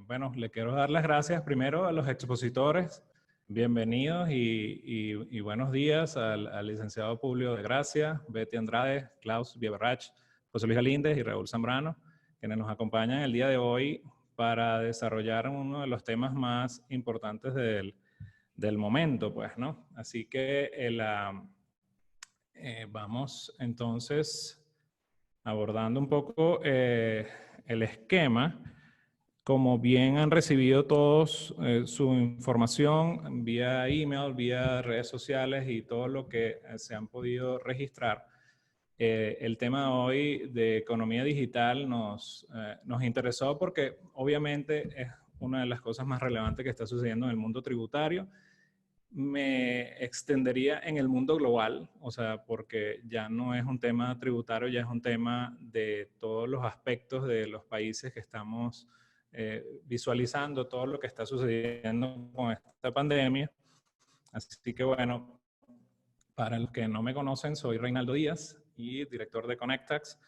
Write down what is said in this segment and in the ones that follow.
Bueno, le quiero dar las gracias primero a los expositores. Bienvenidos y buenos días al licenciado Publio de Gracia, Betty Andrade, Klaus Bieberrach, José Luis Galíndez y Raúl Zambrano, quienes nos acompañan el día de hoy para desarrollar uno de los temas más importantes del momento, pues, ¿no? Así que vamos entonces abordando un poco el esquema. Como bien han recibido todos su información vía email, vía redes sociales y todo lo que se han podido registrar, el tema de hoy de economía digital nos interesó porque obviamente es una de las cosas más relevantes que está sucediendo en el mundo tributario. Me extendería en el mundo global, o sea, porque ya no es un tema tributario, ya es un tema de todos los aspectos de los países que estamos visualizando, todo lo que está sucediendo con esta pandemia. Así que bueno, para los que no me conocen, soy Reinaldo Díaz y director de Connectax,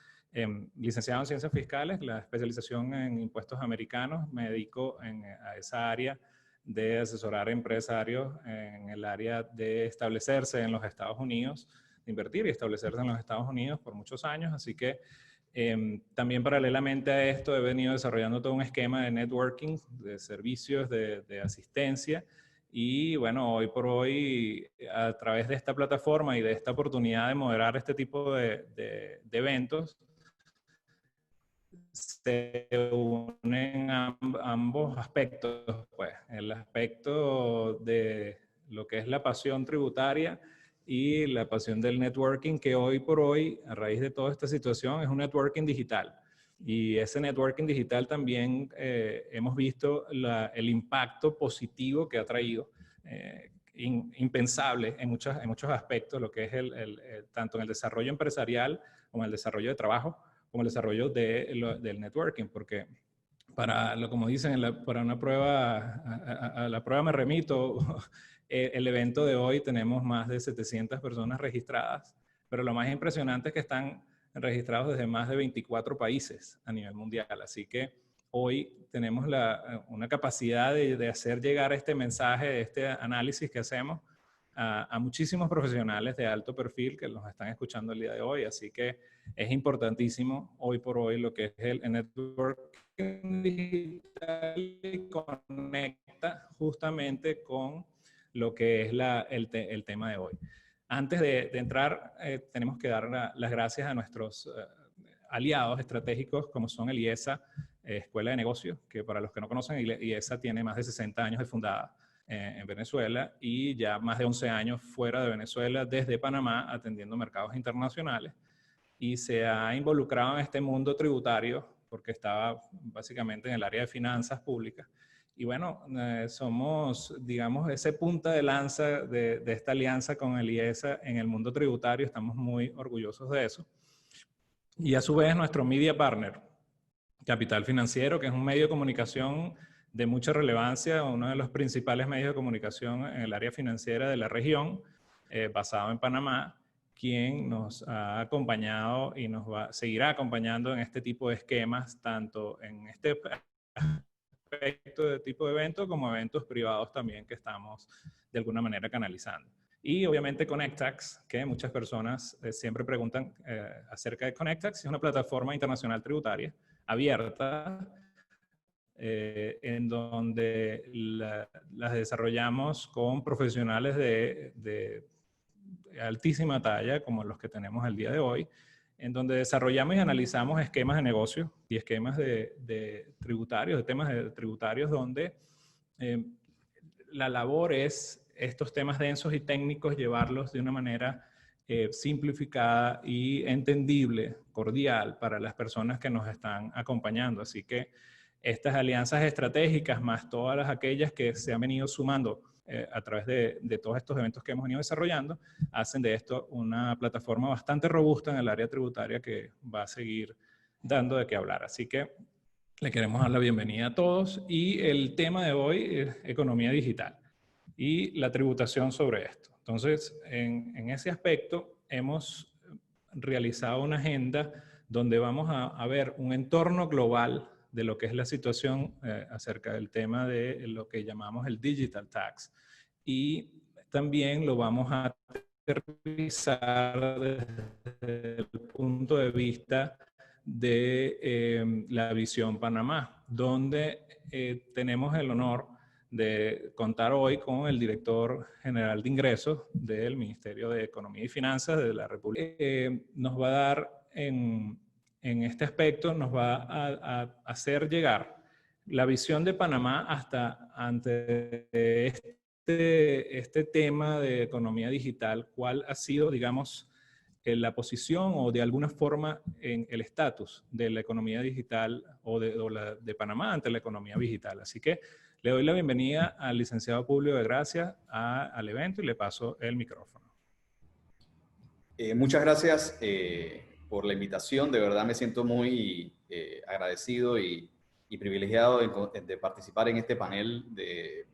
licenciado en Ciencias Fiscales, la especialización en impuestos americanos. Me dedico a esa área de asesorar a empresarios en el área de establecerse en los Estados Unidos, de invertir y establecerse en los Estados Unidos por muchos años. Así que también paralelamente a esto he venido desarrollando todo un esquema de networking, de servicios, de asistencia. Y bueno, hoy por hoy, a través de esta plataforma y de esta oportunidad de moderar este tipo de eventos, se unen ambos aspectos, pues, el aspecto de lo que es la pasión tributaria y la pasión del networking, que hoy por hoy, a raíz de toda esta situación, es un networking digital. Y ese networking digital también hemos visto el impacto positivo que ha traído, impensable en muchos aspectos, lo que es tanto en el desarrollo empresarial como en el desarrollo de trabajo, como el desarrollo del networking, porque como dicen, para una prueba, a la prueba me remito, el evento de hoy tenemos más de 700 personas registradas, pero lo más impresionante es que están registrados desde más de 24 países a nivel mundial, así que hoy tenemos una capacidad de hacer llegar este mensaje, este análisis que hacemos a muchísimos profesionales de alto perfil que nos están escuchando el día de hoy, así que es importantísimo hoy por hoy lo que es el networking digital y conecta justamente con lo que es el tema de hoy. Antes de entrar, tenemos que dar las gracias a nuestros aliados estratégicos como son el IESA, Escuela de Negocios, que para los que no conocen, IESA tiene más de 60 años de fundada en Venezuela y ya más de 11 años fuera de Venezuela, desde Panamá, atendiendo mercados internacionales. Y se ha involucrado en este mundo tributario porque estaba básicamente en el área de finanzas públicas. Y bueno, somos, digamos, ese punta de lanza de esta alianza con el IESA en el mundo tributario. Estamos muy orgullosos de eso. Y a su vez nuestro media partner, Capital Financiero, que es un medio de comunicación de mucha relevancia, uno de los principales medios de comunicación en el área financiera de la región, basado en Panamá, quien nos ha acompañado y nos seguirá acompañando en este tipo de esquemas, tanto en este aspecto de tipo de evento como eventos privados también que estamos de alguna manera canalizando. Y obviamente Connectax, que muchas personas siempre preguntan acerca de Connectax, es una plataforma internacional tributaria abierta, en donde las desarrollamos con profesionales de altísima talla, como los que tenemos el día de hoy, en donde desarrollamos y analizamos esquemas de negocio y esquemas de tributarios, de temas tributarios, donde la labor es estos temas densos y técnicos llevarlos de una manera simplificada y entendible, cordial para las personas que nos están acompañando. Así que estas alianzas estratégicas, más todas aquellas que se han venido sumando a través de todos estos eventos que hemos venido desarrollando, hacen de esto una plataforma bastante robusta en el área tributaria que va a seguir dando de qué hablar. Así que le queremos dar la bienvenida a todos y el tema de hoy es economía digital y la tributación sobre esto. Entonces, en ese aspecto hemos realizado una agenda donde vamos a ver un entorno global de lo que es la situación acerca del tema de lo que llamamos el Digital Tax. Y también lo vamos a aterrizar desde el punto de vista de la Visión Panamá, donde tenemos el honor de contar hoy con el director general de ingresos del Ministerio de Economía y Finanzas de la República. Nos va a dar en este aspecto, nos va a hacer llegar la visión de Panamá hasta ante este tema de economía digital, cuál ha sido, digamos, la posición o de alguna forma en el estatus de la economía digital de Panamá ante la economía digital. Así que le doy la bienvenida al licenciado Publio de Gracia al evento y le paso el micrófono. Muchas gracias por la invitación. De verdad me siento muy agradecido y privilegiado de participar en este panel de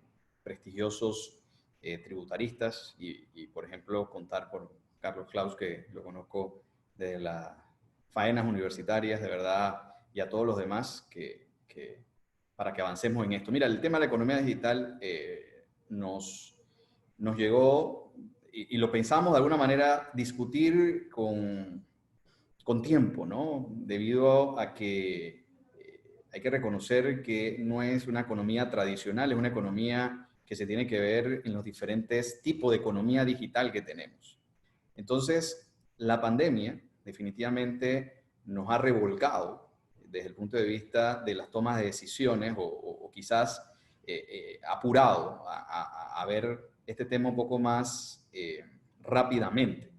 prestigiosos tributaristas y, por ejemplo, contar con Carlos Claus, que lo conozco desde las faenas universitarias, de verdad, y a todos los demás para que avancemos en esto. Mira, el tema de la economía digital nos llegó y lo pensamos de alguna manera discutir con tiempo, ¿no? Debido a que hay que reconocer que no es una economía tradicional, es una economía que se tiene que ver en los diferentes tipos de economía digital que tenemos. Entonces, la pandemia definitivamente nos ha revolcado desde el punto de vista de las tomas de decisiones o quizás apurado a ver este tema un poco más rápidamente.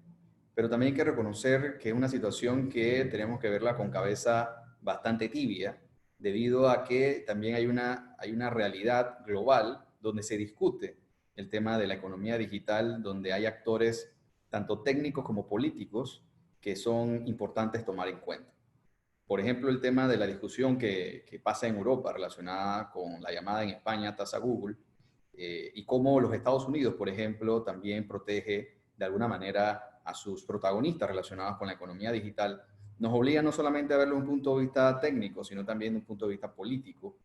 Pero también hay que reconocer que es una situación que tenemos que verla con cabeza bastante tibia, debido a que también hay una realidad global donde se discute el tema de la economía digital, donde hay actores tanto técnicos como políticos que son importantes tomar en cuenta. Por ejemplo, el tema de la discusión que pasa en Europa relacionada con la llamada en España tasa Google y cómo los Estados Unidos, por ejemplo, también protege de alguna manera a sus protagonistas relacionados con la economía digital, nos obliga no solamente a verlo desde un punto de vista técnico, sino también desde un punto de vista político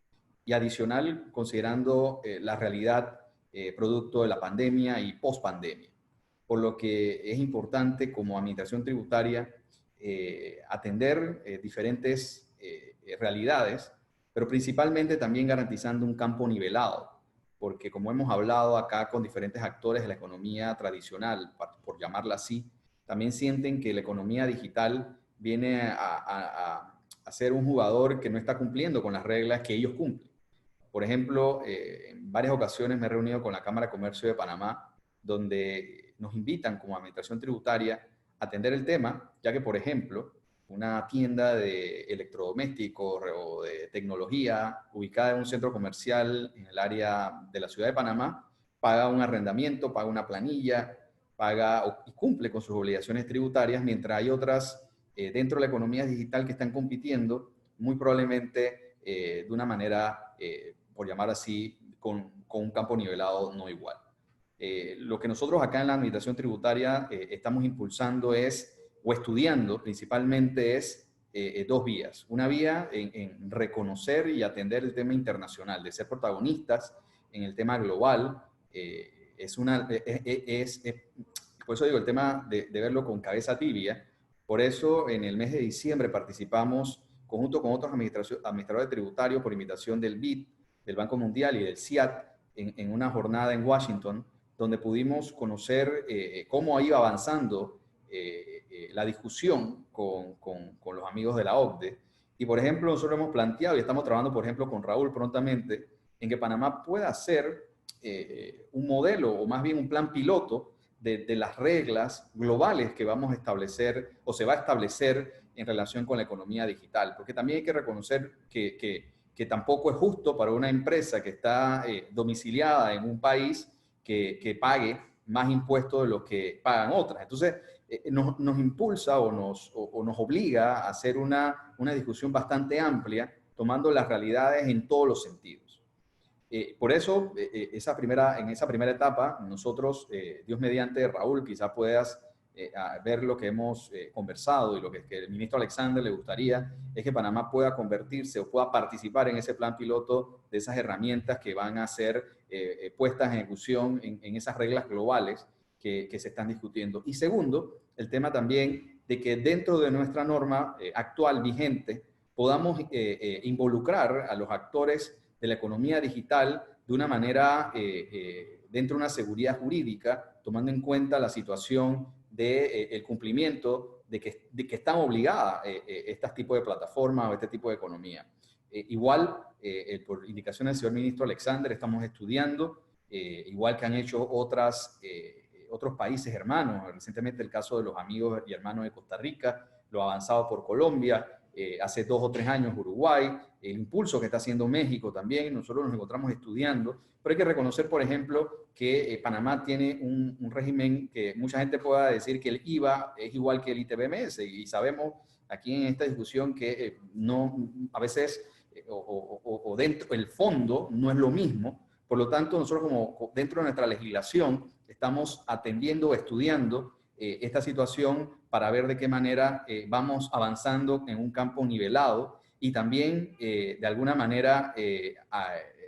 y adicional considerando la realidad producto de la pandemia y post-pandemia. Por lo que es importante como administración tributaria atender diferentes realidades, pero principalmente también garantizando un campo nivelado, porque como hemos hablado acá con diferentes actores de la economía tradicional, por llamarla así, también sienten que la economía digital viene a ser un jugador que no está cumpliendo con las reglas que ellos cumplen. Por ejemplo, en varias ocasiones me he reunido con la Cámara de Comercio de Panamá, donde nos invitan como administración tributaria a atender el tema, ya que, por ejemplo, una tienda de electrodomésticos o de tecnología ubicada en un centro comercial en el área de la ciudad de Panamá paga un arrendamiento, paga una planilla, paga y cumple con sus obligaciones tributarias, mientras hay otras dentro de la economía digital que están compitiendo muy probablemente de una manera, por llamar así, con un campo nivelado no igual. Lo que nosotros acá en la Administración Tributaria estamos impulsando o estudiando principalmente es dos vías. Una vía en reconocer y atender el tema internacional, de ser protagonistas en el tema global. Por eso digo, el tema de verlo con cabeza tibia. Por eso en el mes de diciembre participamos conjunto con otros administradores tributarios por invitación del BID, del Banco Mundial y del CIAT en una jornada en Washington, donde pudimos conocer cómo iba avanzando la discusión con los amigos de la OCDE. Y, por ejemplo, nosotros hemos planteado y estamos trabajando, por ejemplo, con Raúl prontamente, en que Panamá pueda ser un modelo o más bien un plan piloto de las reglas globales que vamos a establecer o se va a establecer en relación con la economía digital. Porque también hay que reconocer que tampoco es justo para una empresa que está domiciliada en un país que pague más impuestos de los que pagan otras. Entonces, nos impulsa o nos obliga a hacer una discusión bastante amplia, tomando las realidades en todos los sentidos. Por eso, en esa primera etapa, nosotros, Dios mediante, Raúl, quizás puedas a ver lo que hemos conversado y lo que el ministro Alexander le gustaría es que Panamá pueda convertirse o pueda participar en ese plan piloto de esas herramientas que van a ser puestas en ejecución en esas reglas globales que se están discutiendo. Y segundo, el tema también de que dentro de nuestra norma actual vigente podamos involucrar a los actores de la economía digital de una manera dentro de una seguridad jurídica, tomando en cuenta la situación del cumplimiento de que están obligadas este tipo de plataformas o este tipo de economía. Igual, por indicación del señor ministro Alexander, estamos estudiando, igual que han hecho otros países hermanos, recientemente el caso de los amigos y hermanos de Costa Rica, lo avanzado por Colombia, hace 2 o 3 años Uruguay, el impulso que está haciendo México también, nosotros nos encontramos estudiando, pero hay que reconocer, por ejemplo, que Panamá tiene un régimen que mucha gente pueda decir que el IVA es igual que el ITBMS, y sabemos aquí en esta discusión que no, a veces, o dentro, el fondo no es lo mismo, por lo tanto, nosotros como dentro de nuestra legislación estamos atendiendo, estudiando esta situación para ver de qué manera vamos avanzando en un campo nivelado y también de alguna manera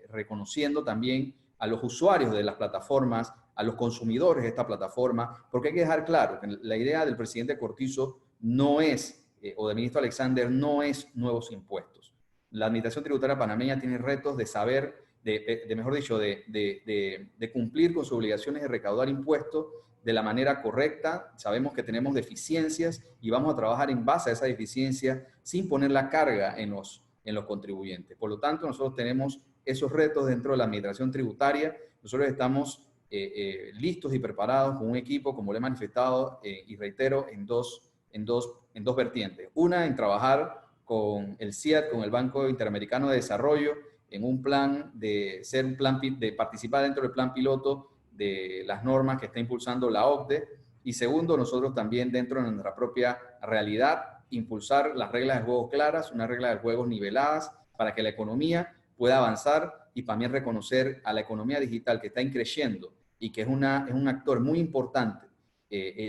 reconociendo también a los usuarios de las plataformas, a los consumidores de esta plataforma, porque hay que dejar claro que la idea del presidente Cortizo no es, o del ministro Alexander, no es nuevos impuestos. La Administración Tributaria Panameña tiene retos de saber, mejor dicho, de cumplir con sus obligaciones de recaudar impuestos de la manera correcta. Sabemos que tenemos deficiencias y vamos a trabajar en base a esa deficiencia sin poner la carga en los contribuyentes. Por lo tanto, nosotros tenemos esos retos dentro de la administración tributaria. Nosotros estamos listos y preparados con un equipo, como le he manifestado y reitero, en dos vertientes. Una, en trabajar con el CIAD, con el Banco Interamericano de Desarrollo, en un plan de participar dentro del plan piloto de las normas que está impulsando la OCDE. Y segundo, nosotros también dentro de nuestra propia realidad, impulsar las reglas de juego claras, unas reglas de juego niveladas para que la economía pueda avanzar y también reconocer a la economía digital que está creciendo y que es un actor muy importante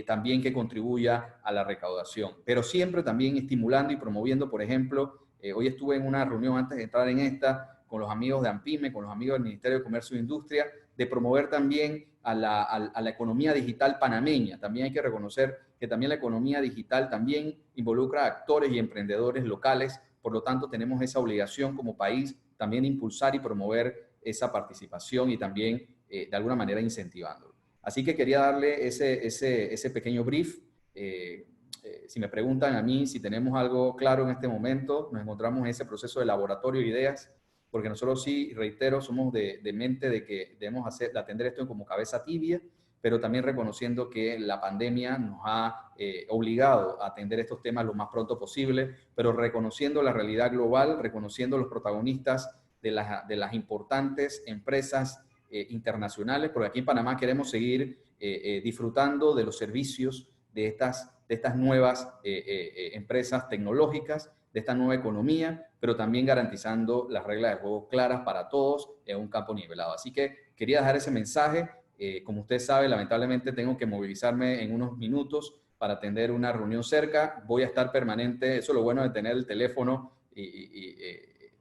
también que contribuya a la recaudación. Pero siempre también estimulando y promoviendo, por ejemplo, hoy estuve en una reunión antes de entrar en esta con los amigos de AMPIME, con los amigos del Ministerio de Comercio e Industria, de promover también a la economía digital panameña. También hay que reconocer que también la economía digital también involucra a actores y emprendedores locales, por lo tanto tenemos esa obligación como país también de impulsar y promover esa participación y también de alguna manera incentivándolo. Así que quería darle ese pequeño brief. Si me preguntan a mí si tenemos algo claro en este momento, nos encontramos en ese proceso de laboratorio de ideas, porque nosotros sí, reitero, somos de mente de que debemos atender esto como cabeza tibia, pero también reconociendo que la pandemia nos ha obligado a atender estos temas lo más pronto posible, pero reconociendo la realidad global, reconociendo los protagonistas de las importantes empresas internacionales, porque aquí en Panamá queremos seguir disfrutando de los servicios de estas nuevas empresas tecnológicas, de esta nueva economía, pero también garantizando las reglas de juego claras para todos en un campo nivelado. Así que quería dejar ese mensaje. Como usted sabe, lamentablemente tengo que movilizarme en unos minutos para atender una reunión cerca. Voy a estar permanente, eso es lo bueno de tener el teléfono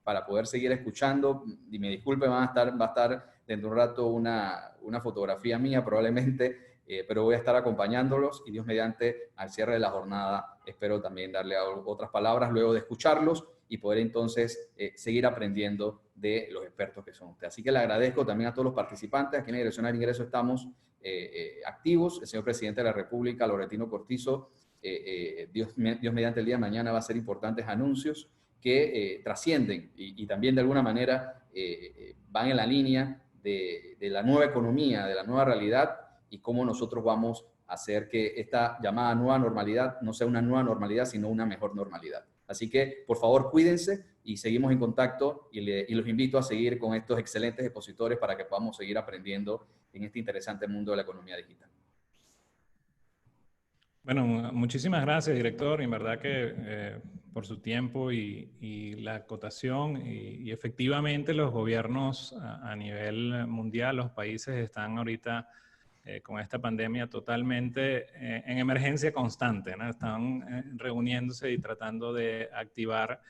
para poder seguir escuchando. Y me disculpe, va a estar dentro de un rato una fotografía mía probablemente, pero voy a estar acompañándolos y Dios mediante al cierre de la jornada espero también darle otras palabras luego de escucharlos y poder entonces seguir aprendiendo de los expertos que son ustedes. Así que le agradezco también a todos los participantes. Aquí en la Dirección del Ingreso estamos activos. El señor Presidente de la República, Laurentino Cortizo, Dios mediante el día de mañana va a hacer importantes anuncios que trascienden y también de alguna manera van en la línea de la nueva economía, de la nueva realidad y cómo nosotros vamos a hacer que esta llamada nueva normalidad no sea una nueva normalidad, sino una mejor normalidad. Así que, por favor, cuídense y seguimos en contacto y los invito a seguir con estos excelentes expositores para que podamos seguir aprendiendo en este interesante mundo de la economía digital. Bueno, muchísimas gracias, director. En verdad que por su tiempo y la acotación y efectivamente los gobiernos a nivel mundial, los países están ahorita con esta pandemia totalmente en emergencia constante, ¿no? Están reuniéndose y tratando de activar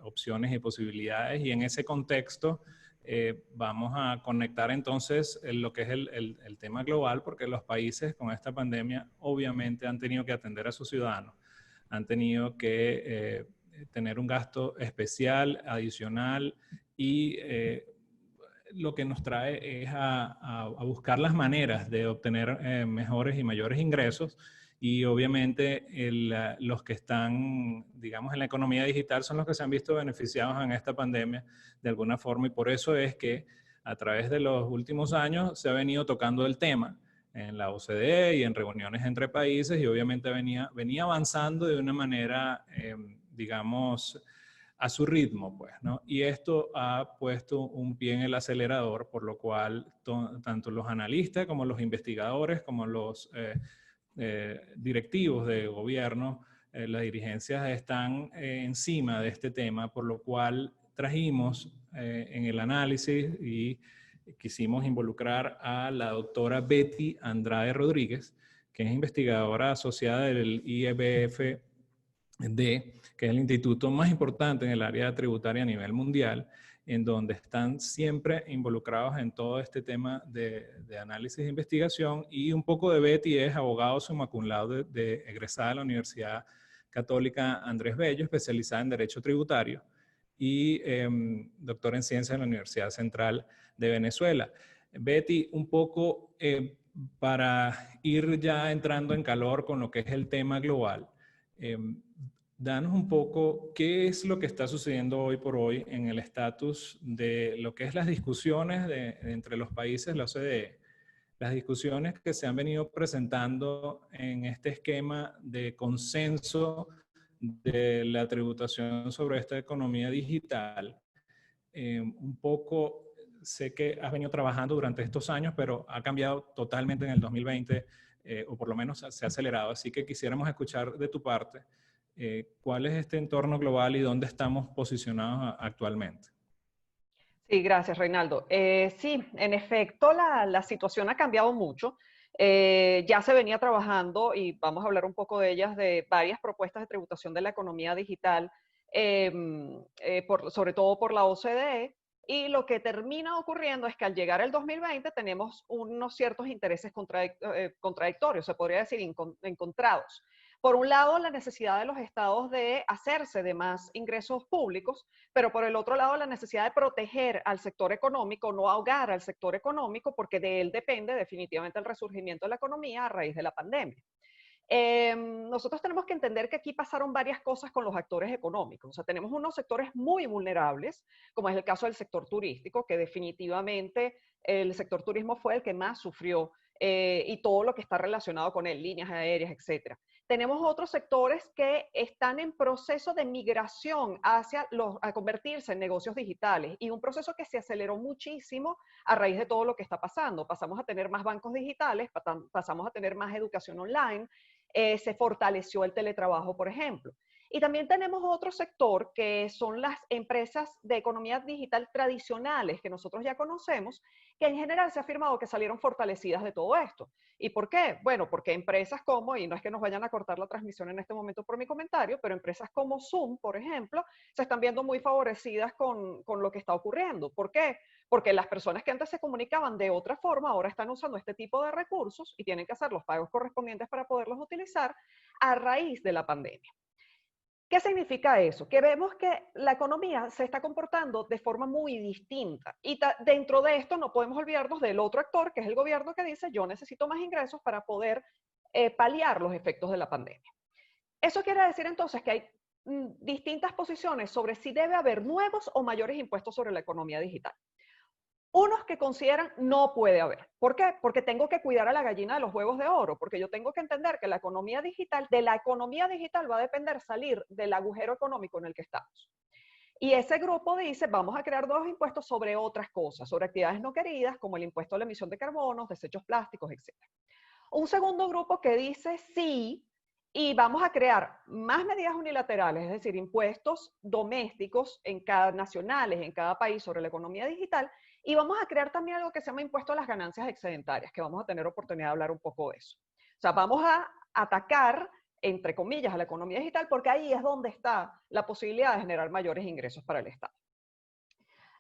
opciones y posibilidades, y en ese contexto vamos a conectar entonces lo que es el tema global, porque los países con esta pandemia obviamente han tenido que atender a sus ciudadanos, han tenido que tener un gasto especial, adicional, y lo que nos trae es a buscar las maneras de obtener mejores y mayores ingresos, y obviamente los que están, digamos, en la economía digital son los que se han visto beneficiados en esta pandemia de alguna forma, y por eso es que a través de los últimos años se ha venido tocando el tema en la OCDE y en reuniones entre países, y obviamente venía avanzando de una manera, digamos, a su ritmo, pues, ¿no? Y esto ha puesto un pie en el acelerador, por lo cual tanto los analistas como los investigadores, como los directivos de gobierno, las dirigencias están encima de este tema, por lo cual trajimos en el análisis y quisimos involucrar a la doctora Betty Andrade Rodríguez, que es investigadora asociada del IEBF, que es el instituto más importante en el área tributaria a nivel mundial, en donde están siempre involucrados en todo este tema de análisis e investigación. Y un poco de Betty es abogado summa cum laude egresada de la Universidad Católica Andrés Bello, especializada en Derecho Tributario, y doctora en Ciencias en la Universidad Central de Venezuela. Betty, un poco para ir ya entrando en calor con lo que es el tema global, danos un poco qué es lo que está sucediendo hoy por hoy en el estatus de lo que es las discusiones entre los países de la OCDE, las discusiones que se han venido presentando en este esquema de consenso de la tributación sobre esta economía digital. Un poco, sé que has venido trabajando durante estos años, pero ha cambiado totalmente en el 2020, o por lo menos se ha acelerado, así que quisiéramos escuchar de tu parte cuál es este entorno global y dónde estamos posicionados actualmente. Sí, gracias, Reinaldo. Sí, en efecto, la situación ha cambiado mucho. Ya se venía trabajando, y vamos a hablar un poco de ellas, de varias propuestas de tributación de la economía digital, sobre todo por la OCDE, y lo que termina ocurriendo es que al llegar el 2020 tenemos unos ciertos intereses contradictorios, se podría decir encontrados. Por un lado, la necesidad de los estados de hacerse de más ingresos públicos, pero por el otro lado, la necesidad de proteger al sector económico, no ahogar al sector económico, porque de él depende definitivamente el resurgimiento de la economía a raíz de la pandemia. Nosotros tenemos que entender que aquí pasaron varias cosas con los actores económicos. O sea, tenemos unos sectores muy vulnerables, como es el caso del sector turístico, que definitivamente el sector turismo fue el que más sufrió, y todo lo que está relacionado con él, líneas aéreas, etcétera. Tenemos otros sectores que están en proceso de migración a convertirse en negocios digitales, y un proceso que se aceleró muchísimo a raíz de todo lo que está pasando. Pasamos a tener más bancos digitales, pasamos a tener más educación online, se fortaleció el teletrabajo, por ejemplo. Y también tenemos otro sector que son las empresas de economía digital tradicionales que nosotros ya conocemos, que en general se ha afirmado que salieron fortalecidas de todo esto. ¿Y por qué? Bueno, porque empresas como, y no es que nos vayan a cortar la transmisión en este momento por mi comentario, pero empresas como Zoom, por ejemplo, se están viendo muy favorecidas con lo que está ocurriendo. ¿Por qué? Porque las personas que antes se comunicaban de otra forma ahora están usando este tipo de recursos y tienen que hacer los pagos correspondientes para poderlos utilizar a raíz de la pandemia. ¿Qué significa eso? Que vemos que la economía se está comportando de forma muy distinta, y dentro de esto no podemos olvidarnos del otro actor, que es el gobierno, que dice: yo necesito más ingresos para poder paliar los efectos de la pandemia. Eso quiere decir entonces que hay distintas posiciones sobre si debe haber nuevos o mayores impuestos sobre la economía digital. Unos que consideran no puede haber. ¿Por qué? Porque tengo que cuidar a la gallina de los huevos de oro, porque yo tengo que entender que la economía digital, de la economía digital va a depender salir del agujero económico en el que estamos. Y ese grupo dice: vamos a crear nuevos impuestos sobre otras cosas, sobre actividades no queridas, como el impuesto a la emisión de carbonos, desechos plásticos, etc. Un segundo grupo que dice sí, y vamos a crear más medidas unilaterales, es decir, impuestos domésticos nacionales en cada país sobre la economía digital, Y vamos a crear también algo que se llama impuesto a las ganancias excedentarias, que vamos a tener oportunidad de hablar un poco de eso. O sea, vamos a atacar, entre comillas, a la economía digital, porque ahí es donde está la posibilidad de generar mayores ingresos para el Estado.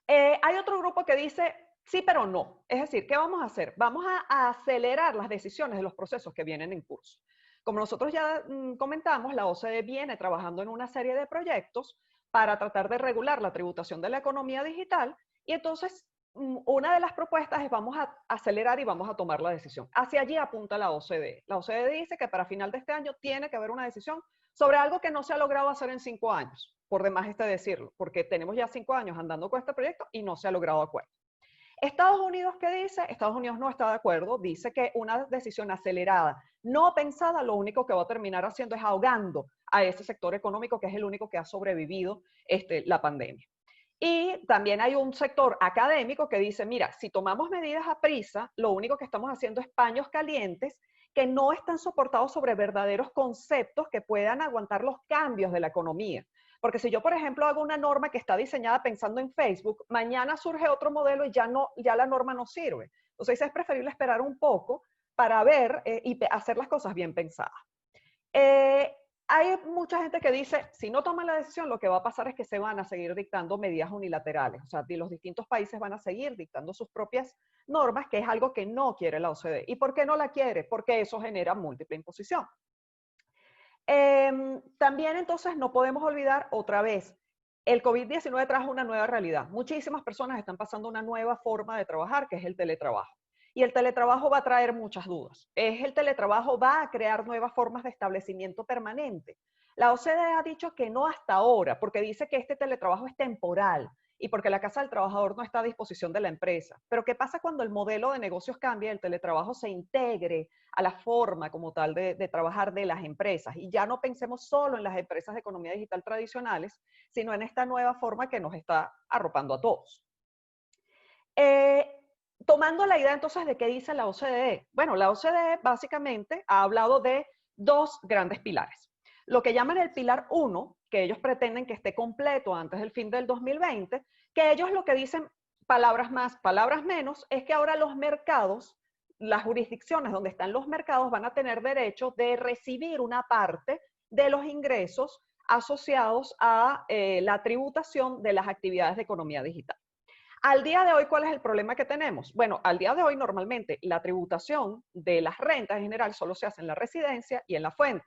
Hay otro grupo que dice, sí, pero no. Es decir, ¿qué vamos a hacer? Vamos a acelerar las decisiones de los procesos que vienen en curso. Como nosotros ya comentamos, la OCDE viene trabajando en una serie de proyectos para tratar de regular la tributación de la economía digital, y entonces una de las propuestas es vamos a acelerar y vamos a tomar la decisión. Hacia allí apunta la OCDE. La OCDE dice que para final de este año tiene que haber una decisión sobre algo que no se ha logrado hacer en 5 años. Por demás está decirlo, porque tenemos ya 5 años andando con este proyecto y no se ha logrado acuerdo. Estados Unidos, ¿qué dice? Estados Unidos no está de acuerdo, dice que una decisión acelerada, no pensada, lo único que va a terminar haciendo es ahogando a ese sector económico que es el único que ha sobrevivido la pandemia. Y también hay un sector académico que dice, mira, si tomamos medidas a prisa, lo único que estamos haciendo es paños calientes que no están soportados sobre verdaderos conceptos que puedan aguantar los cambios de la economía. Porque si yo, por ejemplo, hago una norma que está diseñada pensando en Facebook, mañana surge otro modelo y ya la norma no sirve. Entonces es preferible esperar un poco para ver y hacer las cosas bien pensadas. Hay mucha gente que dice, si no toman la decisión, lo que va a pasar es que se van a seguir dictando medidas unilaterales. O sea, los distintos países van a seguir dictando sus propias normas, que es algo que no quiere la OCDE. ¿Y por qué no la quiere? Porque eso genera múltiple imposición. También entonces no podemos olvidar otra vez, el COVID-19 trajo una nueva realidad. Muchísimas personas están pasando una nueva forma de trabajar, que es el teletrabajo. Y el teletrabajo va a traer muchas dudas. El teletrabajo va a crear nuevas formas de establecimiento permanente. La OCDE ha dicho que no hasta ahora, porque dice que este teletrabajo es temporal y porque la casa del trabajador no está a disposición de la empresa. Pero ¿qué pasa cuando el modelo de negocios cambia y el teletrabajo se integre a la forma como tal de trabajar de las empresas? Y ya no pensemos solo en las empresas de economía digital tradicionales, sino en esta nueva forma que nos está arropando a todos. Tomando la idea entonces de qué dice la OCDE. Bueno, la OCDE básicamente ha hablado de 2 grandes pilares. Lo que llaman el pilar 1, que ellos pretenden que esté completo antes del fin del 2020, que ellos lo que dicen, palabras más, palabras menos, es que ahora los mercados, las jurisdicciones donde están los mercados van a tener derecho de recibir una parte de los ingresos asociados a la tributación de las actividades de economía digital. Al día de hoy, ¿cuál es el problema que tenemos? Bueno, al día de hoy normalmente la tributación de las rentas en general solo se hace en la residencia y en la fuente.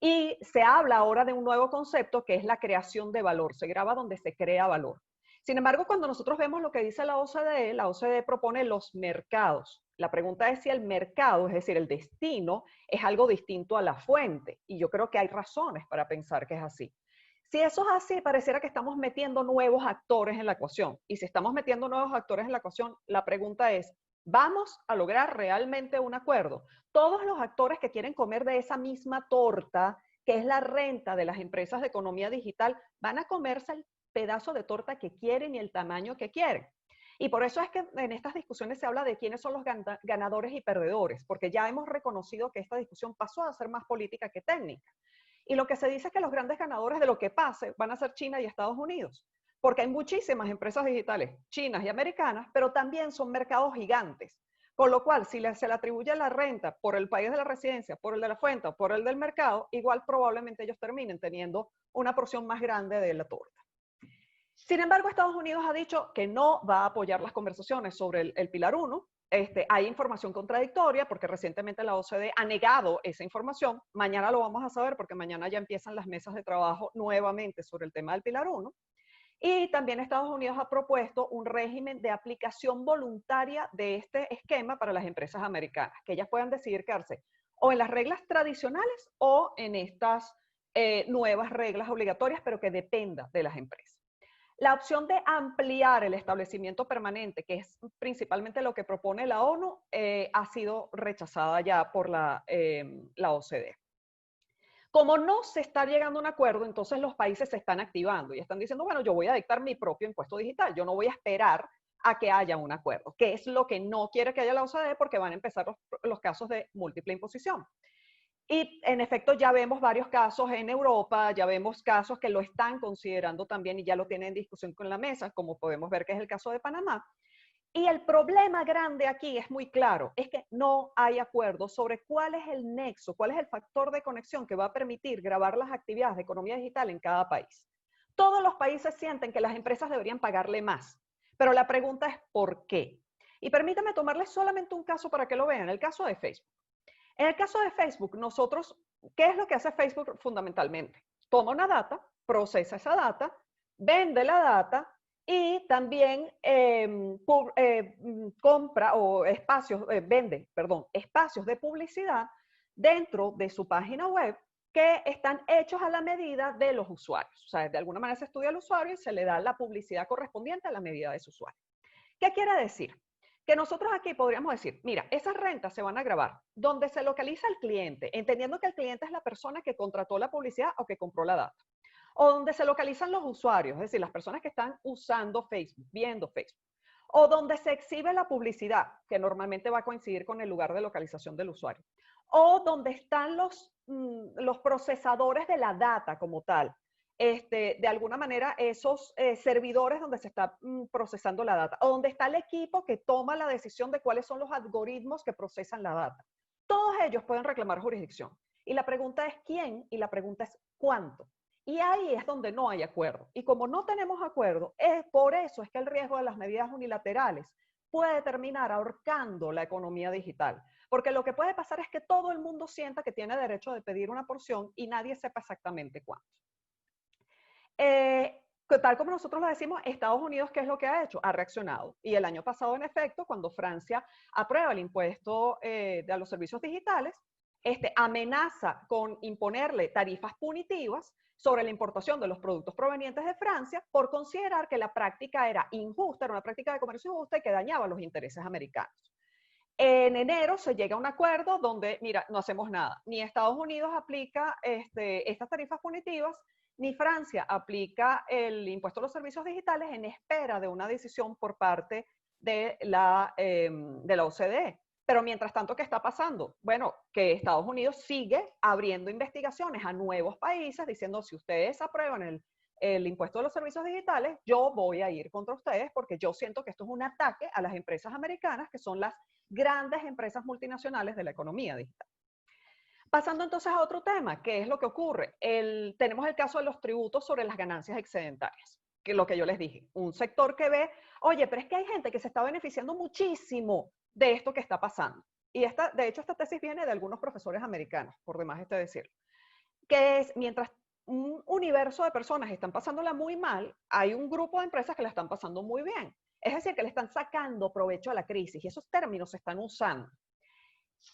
Y se habla ahora de un nuevo concepto que es la creación de valor. Se graba donde se crea valor. Sin embargo, cuando nosotros vemos lo que dice la OCDE propone los mercados. La pregunta es si el mercado, es decir, el destino, es algo distinto a la fuente. Y yo creo que hay razones para pensar que es así. Si eso es así, pareciera que estamos metiendo nuevos actores en la ecuación. Y si estamos metiendo nuevos actores en la ecuación, la pregunta es, ¿vamos a lograr realmente un acuerdo? Todos los actores que quieren comer de esa misma torta, que es la renta de las empresas de economía digital, van a comerse el pedazo de torta que quieren y el tamaño que quieren. Y por eso es que en estas discusiones se habla de quiénes son los ganadores y perdedores, porque ya hemos reconocido que esta discusión pasó a ser más política que técnica. Y lo que se dice es que los grandes ganadores de lo que pase van a ser China y Estados Unidos, porque hay muchísimas empresas digitales chinas y americanas, pero también son mercados gigantes. Con lo cual, si se le atribuye la renta por el país de la residencia, por el de la fuente o por el del mercado, igual probablemente ellos terminen teniendo una porción más grande de la torta. Sin embargo, Estados Unidos ha dicho que no va a apoyar las conversaciones sobre el pilar 1. Hay información contradictoria porque recientemente la OCDE ha negado esa información. Mañana lo vamos a saber porque mañana ya empiezan las mesas de trabajo nuevamente sobre el tema del pilar 1. Y también Estados Unidos ha propuesto un régimen de aplicación voluntaria de este esquema para las empresas americanas, que ellas puedan decidir quedarse o en las reglas tradicionales o en estas nuevas reglas obligatorias, pero que dependa de las empresas. La opción de ampliar el establecimiento permanente, que es principalmente lo que propone la ONU, ha sido rechazada ya por la OCDE. Como no se está llegando a un acuerdo, entonces los países se están activando y están diciendo, bueno, yo voy a dictar mi propio impuesto digital, yo no voy a esperar a que haya un acuerdo, que es lo que no quiere que haya la OCDE porque van a empezar los casos de múltiple imposición. Y en efecto ya vemos varios casos en Europa, ya vemos casos que lo están considerando también y ya lo tienen en discusión con la mesa, como podemos ver que es el caso de Panamá. Y el problema grande aquí es muy claro, es que no hay acuerdo sobre cuál es el nexo, cuál es el factor de conexión que va a permitir grabar las actividades de economía digital en cada país. Todos los países sienten que las empresas deberían pagarle más, pero la pregunta es ¿por qué? Y permítame tomarles solamente un caso para que lo vean, el caso de Facebook. En el caso de Facebook, nosotros, ¿qué es lo que hace Facebook fundamentalmente? Toma una data, procesa esa data, vende la data y también compra o espacios, vende, perdón, espacios de publicidad dentro de su página web que están hechos a la medida de los usuarios. O sea, de alguna manera se estudia al usuario y se le da la publicidad correspondiente a la medida de su usuario. ¿Qué quiere decir? Que nosotros aquí podríamos decir, mira, esas rentas se van a grabar donde se localiza el cliente, entendiendo que el cliente es la persona que contrató la publicidad o que compró la data. O donde se localizan los usuarios, es decir, las personas que están usando Facebook, viendo Facebook. O donde se exhibe la publicidad, que normalmente va a coincidir con el lugar de localización del usuario. O donde están los procesadores de la data como tal. De alguna manera esos servidores donde se está procesando la data, o donde está el equipo que toma la decisión de cuáles son los algoritmos que procesan la data. Todos ellos pueden reclamar jurisdicción. Y la pregunta es quién y la pregunta es cuánto. Y ahí es donde no hay acuerdo. Y como no tenemos acuerdo, por eso es que el riesgo de las medidas unilaterales puede terminar ahorcando la economía digital. Porque lo que puede pasar es que todo el mundo sienta que tiene derecho de pedir una porción y nadie sepa exactamente cuánto. Tal como nosotros lo decimos, Estados Unidos, ¿qué es lo que ha hecho? Ha reaccionado. Y el año pasado, en efecto, cuando Francia aprueba el impuesto a los servicios digitales, amenaza con imponerle tarifas punitivas sobre la importación de los productos provenientes de Francia por considerar que la práctica era injusta, era una práctica de comercio injusta y que dañaba los intereses americanos. En enero se llega a un acuerdo donde, mira, no hacemos nada. Ni Estados Unidos aplica estas tarifas punitivas, ni Francia aplica el impuesto a los servicios digitales en espera de una decisión por parte de la OCDE. Pero mientras tanto, ¿qué está pasando? Bueno, que Estados Unidos sigue abriendo investigaciones a nuevos países diciendo, si ustedes aprueban el impuesto a los servicios digitales, yo voy a ir contra ustedes porque yo siento que esto es un ataque a las empresas americanas, que son las grandes empresas multinacionales de la economía digital. Pasando entonces a otro tema, ¿qué es lo que ocurre? Tenemos el caso de los tributos sobre las ganancias excedentarias, que es lo que yo les dije. Un sector que ve, oye, pero es que hay gente que se está beneficiando muchísimo de esto que está pasando. Y de hecho, esta tesis viene de algunos profesores americanos, por demás decirlo. Que es, mientras un universo de personas están pasándola muy mal, hay un grupo de empresas que la están pasando muy bien. Es decir, que le están sacando provecho a la crisis y esos términos se están usando.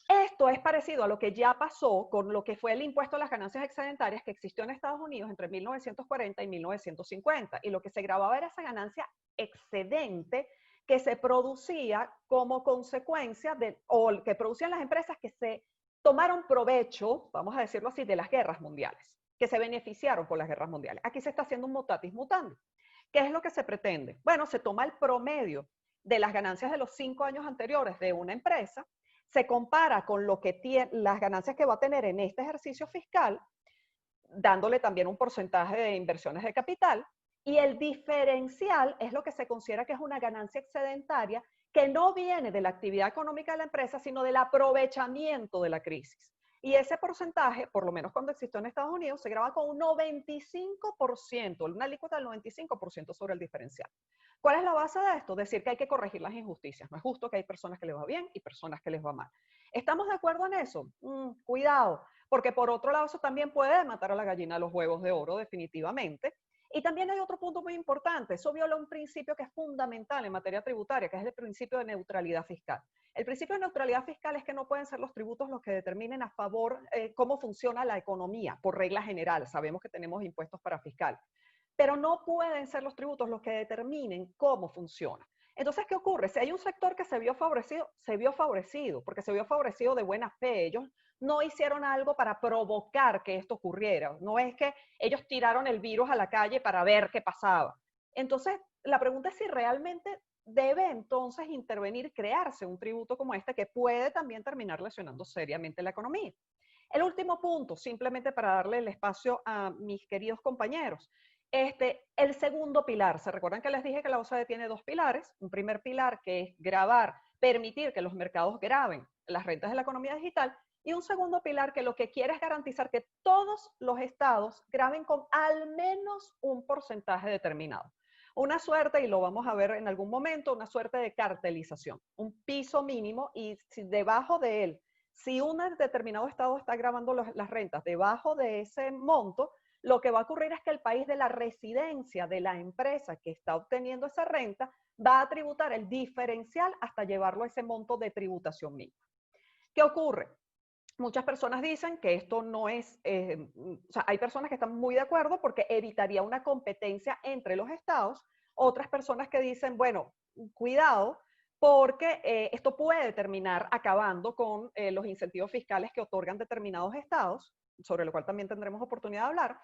Esto es parecido a lo que ya pasó con lo que fue el impuesto a las ganancias excedentarias que existió en Estados Unidos entre 1940 y 1950. Y lo que se grababa era esa ganancia excedente que se producía como consecuencia o que producían las empresas que se tomaron provecho, vamos a decirlo así, de las guerras mundiales, que se beneficiaron por las guerras mundiales. Aquí se está haciendo un mutatis mutandis. ¿Qué es lo que se pretende? Bueno, se toma el promedio de las ganancias de los 5 años anteriores de una empresa, se compara con lo que tiene, las ganancias que va a tener en este ejercicio fiscal, dándole también un porcentaje de inversiones de capital, y el diferencial es lo que se considera que es una ganancia excedentaria que no viene de la actividad económica de la empresa, sino del aprovechamiento de la crisis. Y ese porcentaje, por lo menos cuando existió en Estados Unidos, se graba con un 95%, una alícuota del 95% sobre el diferencial. ¿Cuál es la base de esto? Decir que hay que corregir las injusticias. No es justo que hay personas que les va bien y personas que les va mal. ¿Estamos de acuerdo en eso? Cuidado, porque por otro lado eso también puede matar a la gallina de los huevos de oro, definitivamente. Y también hay otro punto muy importante. Eso viola un principio que es fundamental en materia tributaria, que es el principio de neutralidad fiscal. El principio de neutralidad fiscal es que no pueden ser los tributos los que determinen a favor cómo funciona la economía, por regla general. Sabemos que tenemos impuestos para fiscal. Pero no pueden ser los tributos los que determinen cómo funciona. Entonces, ¿qué ocurre? Si hay un sector que se vio favorecido, porque se vio favorecido de buena fe. Ellos no hicieron algo para provocar que esto ocurriera. No es que ellos tiraron el virus a la calle para ver qué pasaba. Entonces, la pregunta es si realmente debe entonces intervenir, crearse un tributo como este que puede también terminar lesionando seriamente la economía. El último punto, simplemente para darle el espacio a mis queridos compañeros. El segundo pilar, ¿se recuerdan que les dije que la OCDE tiene dos pilares? Un primer pilar que es grabar, permitir que los mercados graben las rentas de la economía digital, y un segundo pilar que lo que quiere es garantizar que todos los estados graben con al menos un porcentaje determinado. Una suerte, y lo vamos a ver en algún momento, una suerte de cartelización, un piso mínimo, y si debajo de él, si un determinado estado está grabando las rentas debajo de ese monto, lo que va a ocurrir es que el país de la residencia de la empresa que está obteniendo esa renta va a tributar el diferencial hasta llevarlo a ese monto de tributación mínima. ¿Qué ocurre? Muchas personas dicen que esto no es, o sea, hay personas que están muy de acuerdo porque evitaría una competencia entre los estados, otras personas que dicen, bueno, cuidado, porque esto puede terminar acabando con los incentivos fiscales que otorgan determinados estados, sobre lo cual también tendremos oportunidad de hablar.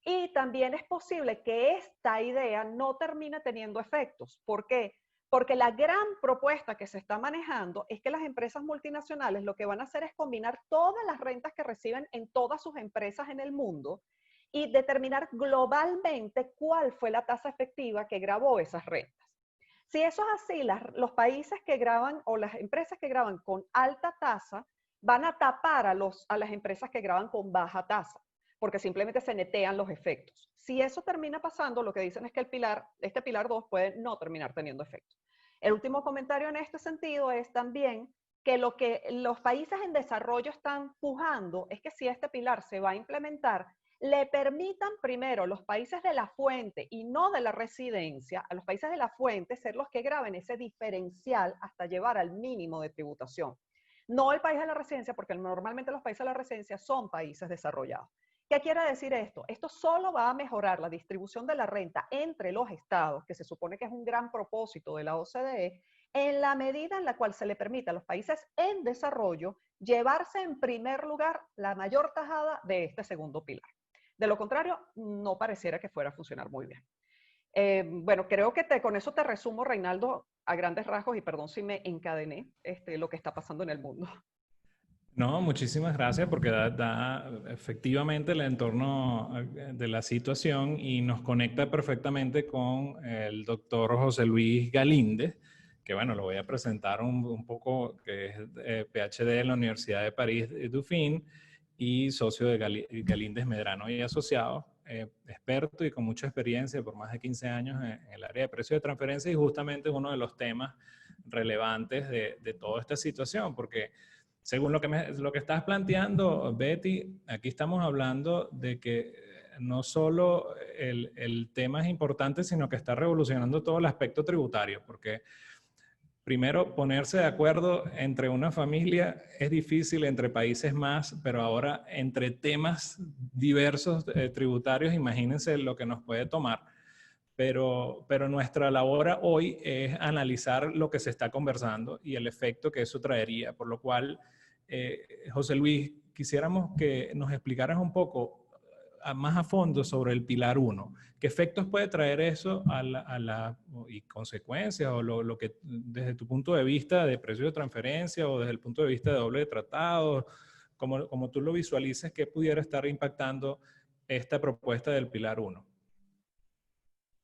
Y también es posible que esta idea no termine teniendo efectos. ¿Por qué? Porque la gran propuesta que se está manejando es que las empresas multinacionales lo que van a hacer es combinar todas las rentas que reciben en todas sus empresas en el mundo y determinar globalmente cuál fue la tasa efectiva que gravó esas rentas. Si eso es así, los países que graban o las empresas que graban con alta tasa van a tapar a las empresas que graban con baja tasa, porque simplemente se netean los efectos. Si eso termina pasando, lo que dicen es que este pilar 2 puede no terminar teniendo efecto. El último comentario en este sentido es también que lo que los países en desarrollo están pujando es que si este pilar se va a implementar, le permitan primero los países de la fuente y no de la residencia, a los países de la fuente ser los que graben ese diferencial hasta llevar al mínimo de tributación. No el país de la residencia, porque normalmente los países de la residencia son países desarrollados. ¿Qué quiere decir esto? Esto solo va a mejorar la distribución de la renta entre los estados, que se supone que es un gran propósito de la OCDE, en la medida en la cual se le permite a los países en desarrollo llevarse en primer lugar la mayor tajada de este segundo pilar. De lo contrario, no pareciera que fuera a funcionar muy bien. Bueno, creo que con eso te resumo, Reinaldo, a grandes rasgos, y perdón si me encadené lo que está pasando en el mundo. No, muchísimas gracias porque da efectivamente el entorno de la situación y nos conecta perfectamente con el doctor José Luis Galíndez, que bueno, lo voy a presentar un poco, que es PhD en la Universidad de París Dauphine y socio de Galíndez Medrano y Asociados, experto y con mucha experiencia por más de 15 años en el área de precios de transferencia, y justamente es uno de los temas relevantes de toda esta situación, porque según lo que estás planteando, Betty, aquí estamos hablando de que no solo el tema es importante, sino que está revolucionando todo el aspecto tributario, porque primero ponerse de acuerdo entre una familia es difícil, entre países más, pero ahora entre temas diversos tributarios, imagínense lo que nos puede tomar. Pero nuestra labor hoy es analizar lo que se está conversando y el efecto que eso traería, por lo cual, José Luis, quisiéramos que nos explicaras un poco más a fondo sobre el pilar 1. ¿Qué efectos puede traer eso y consecuencias, o lo que desde tu punto de vista de precio de transferencia o desde el punto de vista de doble de tratado, como tú lo visualices, qué pudiera estar impactando esta propuesta del pilar 1?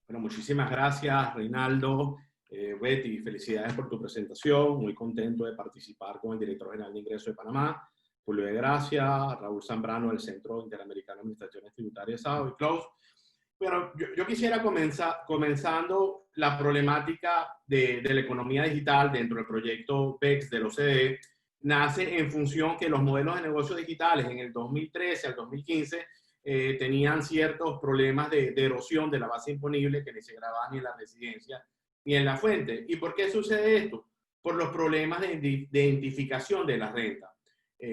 Bueno, muchísimas gracias, Reinaldo. Betty, felicidades por tu presentación. Muy contento de participar con el director general de Ingresos de Panamá, Julio de Gracia, Raúl Zambrano del Centro Interamericano de Administraciones Tributarias, SAO y Close. Bueno, yo quisiera comenzando la problemática de la economía digital dentro del proyecto BEPS del OCDE. Nace en función que los modelos de negocios digitales en el 2013 al 2015 tenían ciertos problemas de erosión de la base imponible que ni se grababa ni en la residencia ni en la fuente. ¿Y por qué sucede esto? Por los problemas de identificación de la renta.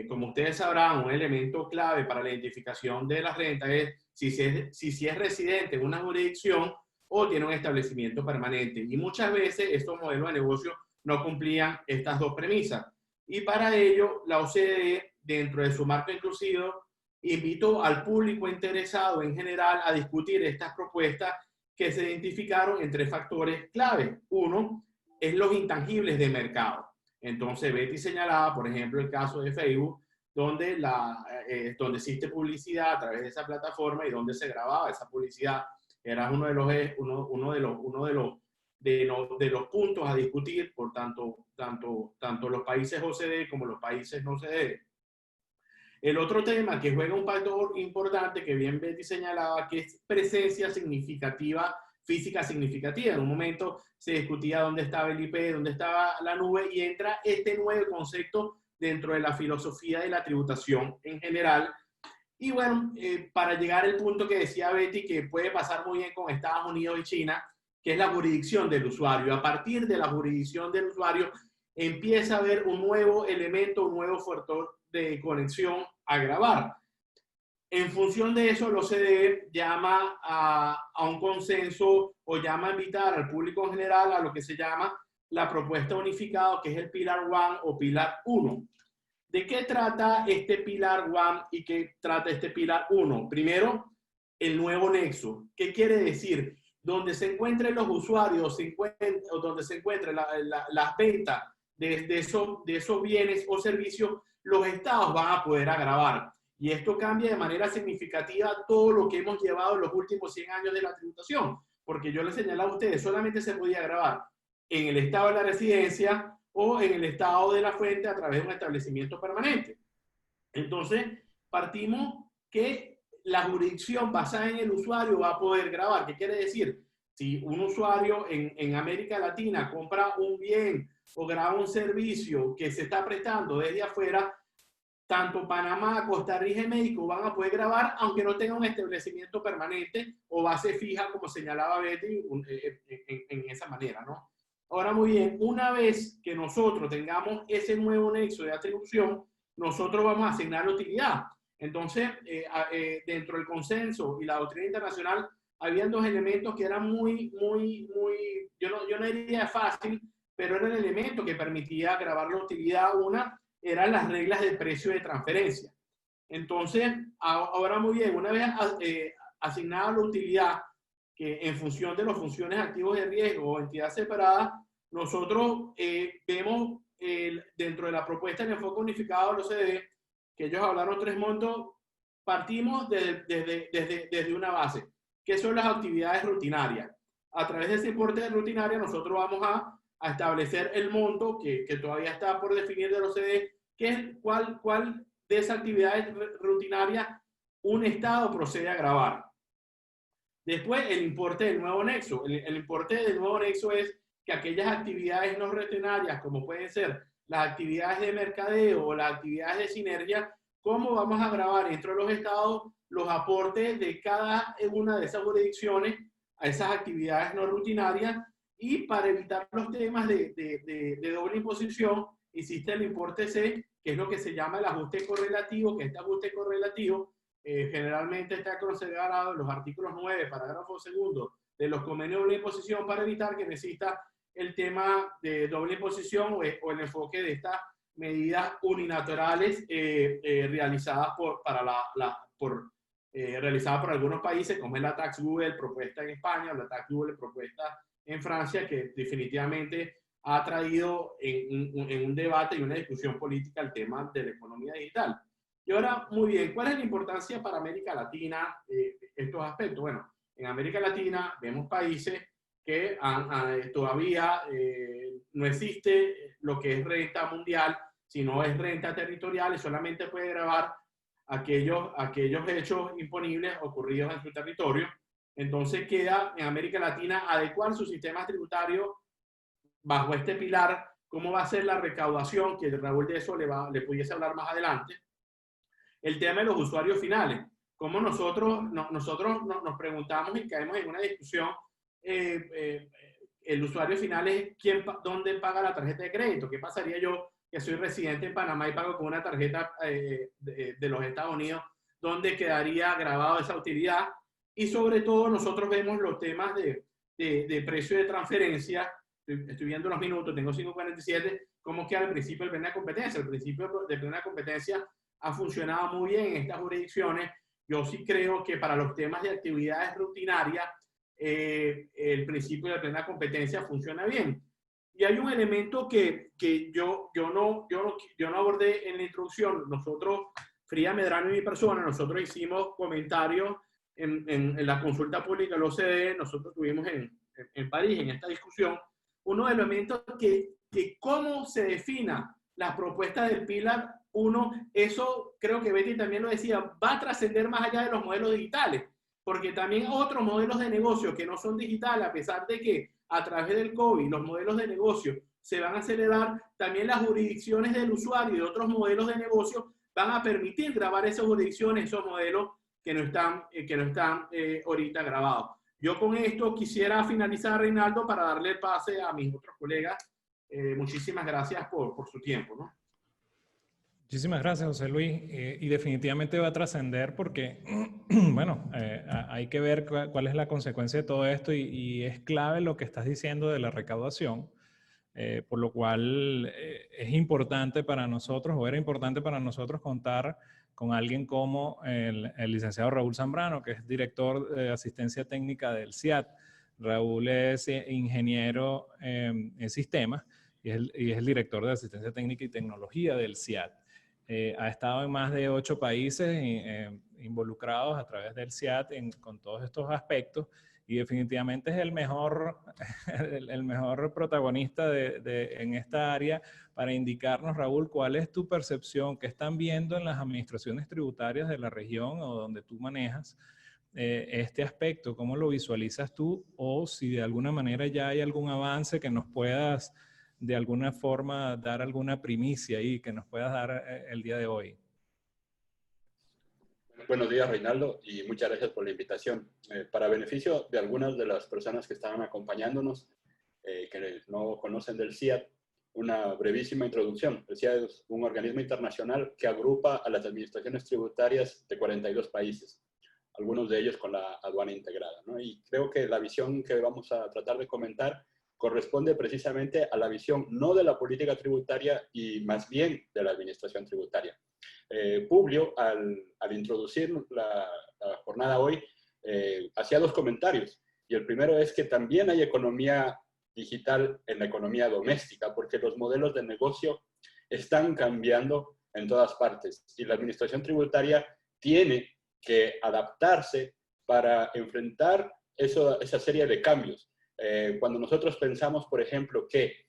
Como ustedes sabrán, un elemento clave para la identificación de la renta es si es residente en una jurisdicción o tiene un establecimiento permanente. Y muchas veces estos modelos de negocio no cumplían estas dos premisas. Y para ello, la OCDE, dentro de su marco inclusivo, invitó al público interesado en general a discutir estas propuestas que se identificaron en tres factores clave. Uno es los intangibles de mercado. Entonces, Betty señalaba, por ejemplo, el caso de Facebook, donde existe publicidad a través de esa plataforma y donde se grababa esa publicidad era uno de los puntos a discutir por tanto los países OCDE como los países no OCDE. El otro tema que juega un factor importante, que bien Betty señalaba, que es presencia significativa, física significativa. En un momento se discutía dónde estaba el IP, dónde estaba la nube, y entra este nuevo concepto dentro de la filosofía de la tributación en general. Y bueno, para llegar al punto que decía Betty, que puede pasar muy bien con Estados Unidos y China, que es la jurisdicción del usuario. A partir de la jurisdicción del usuario empieza a haber un nuevo elemento, un nuevo factor de conexión a grabar. En función de eso, el OCDE llama a un consenso o llama a invitar al público en general a lo que se llama la propuesta unificada, que es el Pilar 1 o Pilar 1. ¿De qué trata este Pilar 1 y qué trata este Pilar 1? Primero, el nuevo nexo. ¿Qué quiere decir? Donde se encuentren los usuarios, o donde se encuentren las ventas de esos bienes o servicios, los estados van a poder gravar. Y esto cambia de manera significativa todo lo que hemos llevado en los últimos 100 años de la tributación. Porque yo les señalaba a ustedes, solamente se podía grabar en el estado de la residencia o en el estado de la fuente a través de un establecimiento permanente. Entonces, partimos que la jurisdicción basada en el usuario va a poder grabar. ¿Qué quiere decir? Si un usuario en América Latina compra un bien o graba un servicio que se está prestando desde afuera, tanto Panamá, Costa Rica y México van a poder grabar, aunque no tenga un establecimiento permanente o base fija, como señalaba Betty, en esa manera, ¿no? Ahora, muy bien, una vez que nosotros tengamos ese nuevo nexo de atribución, nosotros vamos a asignar la utilidad. Entonces, dentro del consenso y la doctrina internacional, habían dos elementos que eran yo no diría fácil, pero era el elemento que permitía grabar la utilidad. Una eran las reglas de precio de transferencia. Entonces, ahora muy bien, una vez asignada la utilidad, que en función de las funciones activos de riesgo o entidad separada, nosotros vemos dentro de la propuesta del enfoque unificado de los OCDE, que ellos hablaron 3 montos, partimos desde una base, que son las actividades rutinarias. A través de ese importe rutinario, nosotros vamos a establecer el monto que todavía está por definir de los OCDE, que es cuál de esas actividades rutinarias un estado procede a gravar. Después, el importe del nuevo nexo. El importe del nuevo nexo es que aquellas actividades no rutinarias, como pueden ser las actividades de mercadeo o las actividades de sinergia, cómo vamos a grabar dentro de los estados los aportes de cada una de esas jurisdicciones a esas actividades no rutinarias. Y para evitar los temas de doble imposición, existe el importe C, que es lo que se llama el ajuste correlativo, que este ajuste correlativo generalmente está considerado en los artículos 9, parágrafo 2 de los convenios de doble imposición, para evitar que exista el tema de doble imposición o el enfoque de estas medidas unilaterales realizadas realizadas por algunos países, como es la tax Google propuesta en España, o la tax Google propuesta en Francia, que definitivamente ha traído en un debate y una discusión política el tema de la economía digital. Y ahora, muy bien, ¿cuál es la importancia para América Latina estos aspectos? Bueno, en América Latina vemos países que todavía no existe lo que es renta mundial, sino es renta territorial, y solamente puede gravar aquellos hechos imponibles ocurridos en su territorio. Entonces queda en América Latina adecuar su sistema tributario bajo este pilar. ¿Cómo va a ser la recaudación? Que Raúl de eso le pudiese hablar más adelante. El tema de los usuarios finales. ¿Cómo nosotros nos preguntamos y caemos en una discusión? El usuario final es dónde paga la tarjeta de crédito. ¿Qué pasaría yo que soy residente en Panamá y pago con una tarjeta de los Estados Unidos? ¿Dónde quedaría grabado esa utilidad? Y sobre todo nosotros vemos los temas de precio de transferencia. Estoy viendo los minutos, tengo 5:47. ¿Cómo queda el principio de plena competencia? El principio de plena competencia ha funcionado muy bien en estas jurisdicciones. Yo sí creo que para los temas de actividades rutinarias, el principio de plena competencia funciona bien. Y hay un elemento que yo no abordé en la introducción. Nosotros, Frida Medrano y mi persona, nosotros hicimos comentarios en la consulta pública del OCDE, nosotros tuvimos en París, en esta discusión, uno de los elementos que cómo se defina la propuesta del Pilar 1, eso creo que Betty también lo decía, va a trascender más allá de los modelos digitales, porque también otros modelos de negocio que no son digitales, a pesar de que a través del COVID los modelos de negocio se van a acelerar, también las jurisdicciones del usuario y de otros modelos de negocio van a permitir grabar esas jurisdicciones, esos modelos que no están ahorita grabados. Yo con esto quisiera finalizar, Reinaldo, para darle el pase a mis otros colegas. Muchísimas gracias por su tiempo, ¿no? Muchísimas gracias, José Luis. Y definitivamente va a trascender porque, bueno, hay que ver cuál es la consecuencia de todo esto y es clave lo que estás diciendo de la recaudación, por lo cual es importante para nosotros, o era importante para nosotros contar con alguien como el licenciado Raúl Zambrano, que es director de asistencia técnica del CIAT. Raúl es ingeniero en sistemas y es el director de asistencia técnica y tecnología del CIAT. Ha estado en más de 8 países involucrados a través del CIAT con todos estos aspectos y definitivamente es el mejor protagonista en esta área para indicarnos, Raúl, cuál es tu percepción, qué están viendo en las administraciones tributarias de la región o donde tú manejas este aspecto, cómo lo visualizas tú o si de alguna manera ya hay algún avance que nos puedas de alguna forma dar alguna primicia ahí que nos puedas dar el día de hoy. Buenos días, Reinaldo, y muchas gracias por la invitación. Para beneficio de algunas de las personas que estaban acompañándonos, que no conocen del CIAT, una brevísima introducción. El CIAT es un organismo internacional que agrupa a las administraciones tributarias de 42 países, algunos de ellos con la aduana integrada, ¿no? Y creo que la visión que vamos a tratar de comentar corresponde precisamente a la visión no de la política tributaria y más bien de la administración tributaria. Publio, al introducir la jornada hoy, hacía 2 comentarios. Y el primero es que también hay economía digital en la economía doméstica, porque los modelos de negocio están cambiando en todas partes. Y la administración tributaria tiene que adaptarse para enfrentar esa serie de cambios. Cuando nosotros pensamos, por ejemplo, que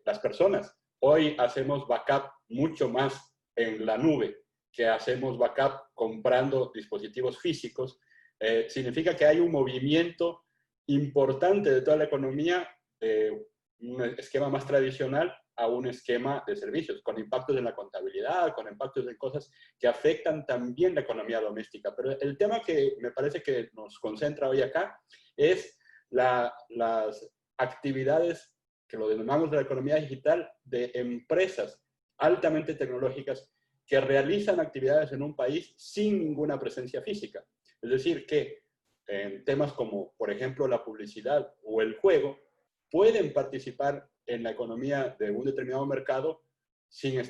las personas hoy hacemos backup mucho más en la nube que hacemos backup comprando dispositivos físicos, significa que hay un movimiento importante de toda la economía, un esquema más tradicional a un esquema de servicios, con impactos en la contabilidad, con impactos en cosas que afectan también la economía doméstica. Pero el tema que me parece que nos concentra hoy acá es las actividades que lo denominamos de la economía digital de empresas altamente tecnológicas que realizan actividades en un país sin ninguna presencia física. Es decir, que en temas como, por ejemplo, la publicidad o el juego, pueden participar en la economía de un determinado mercado sin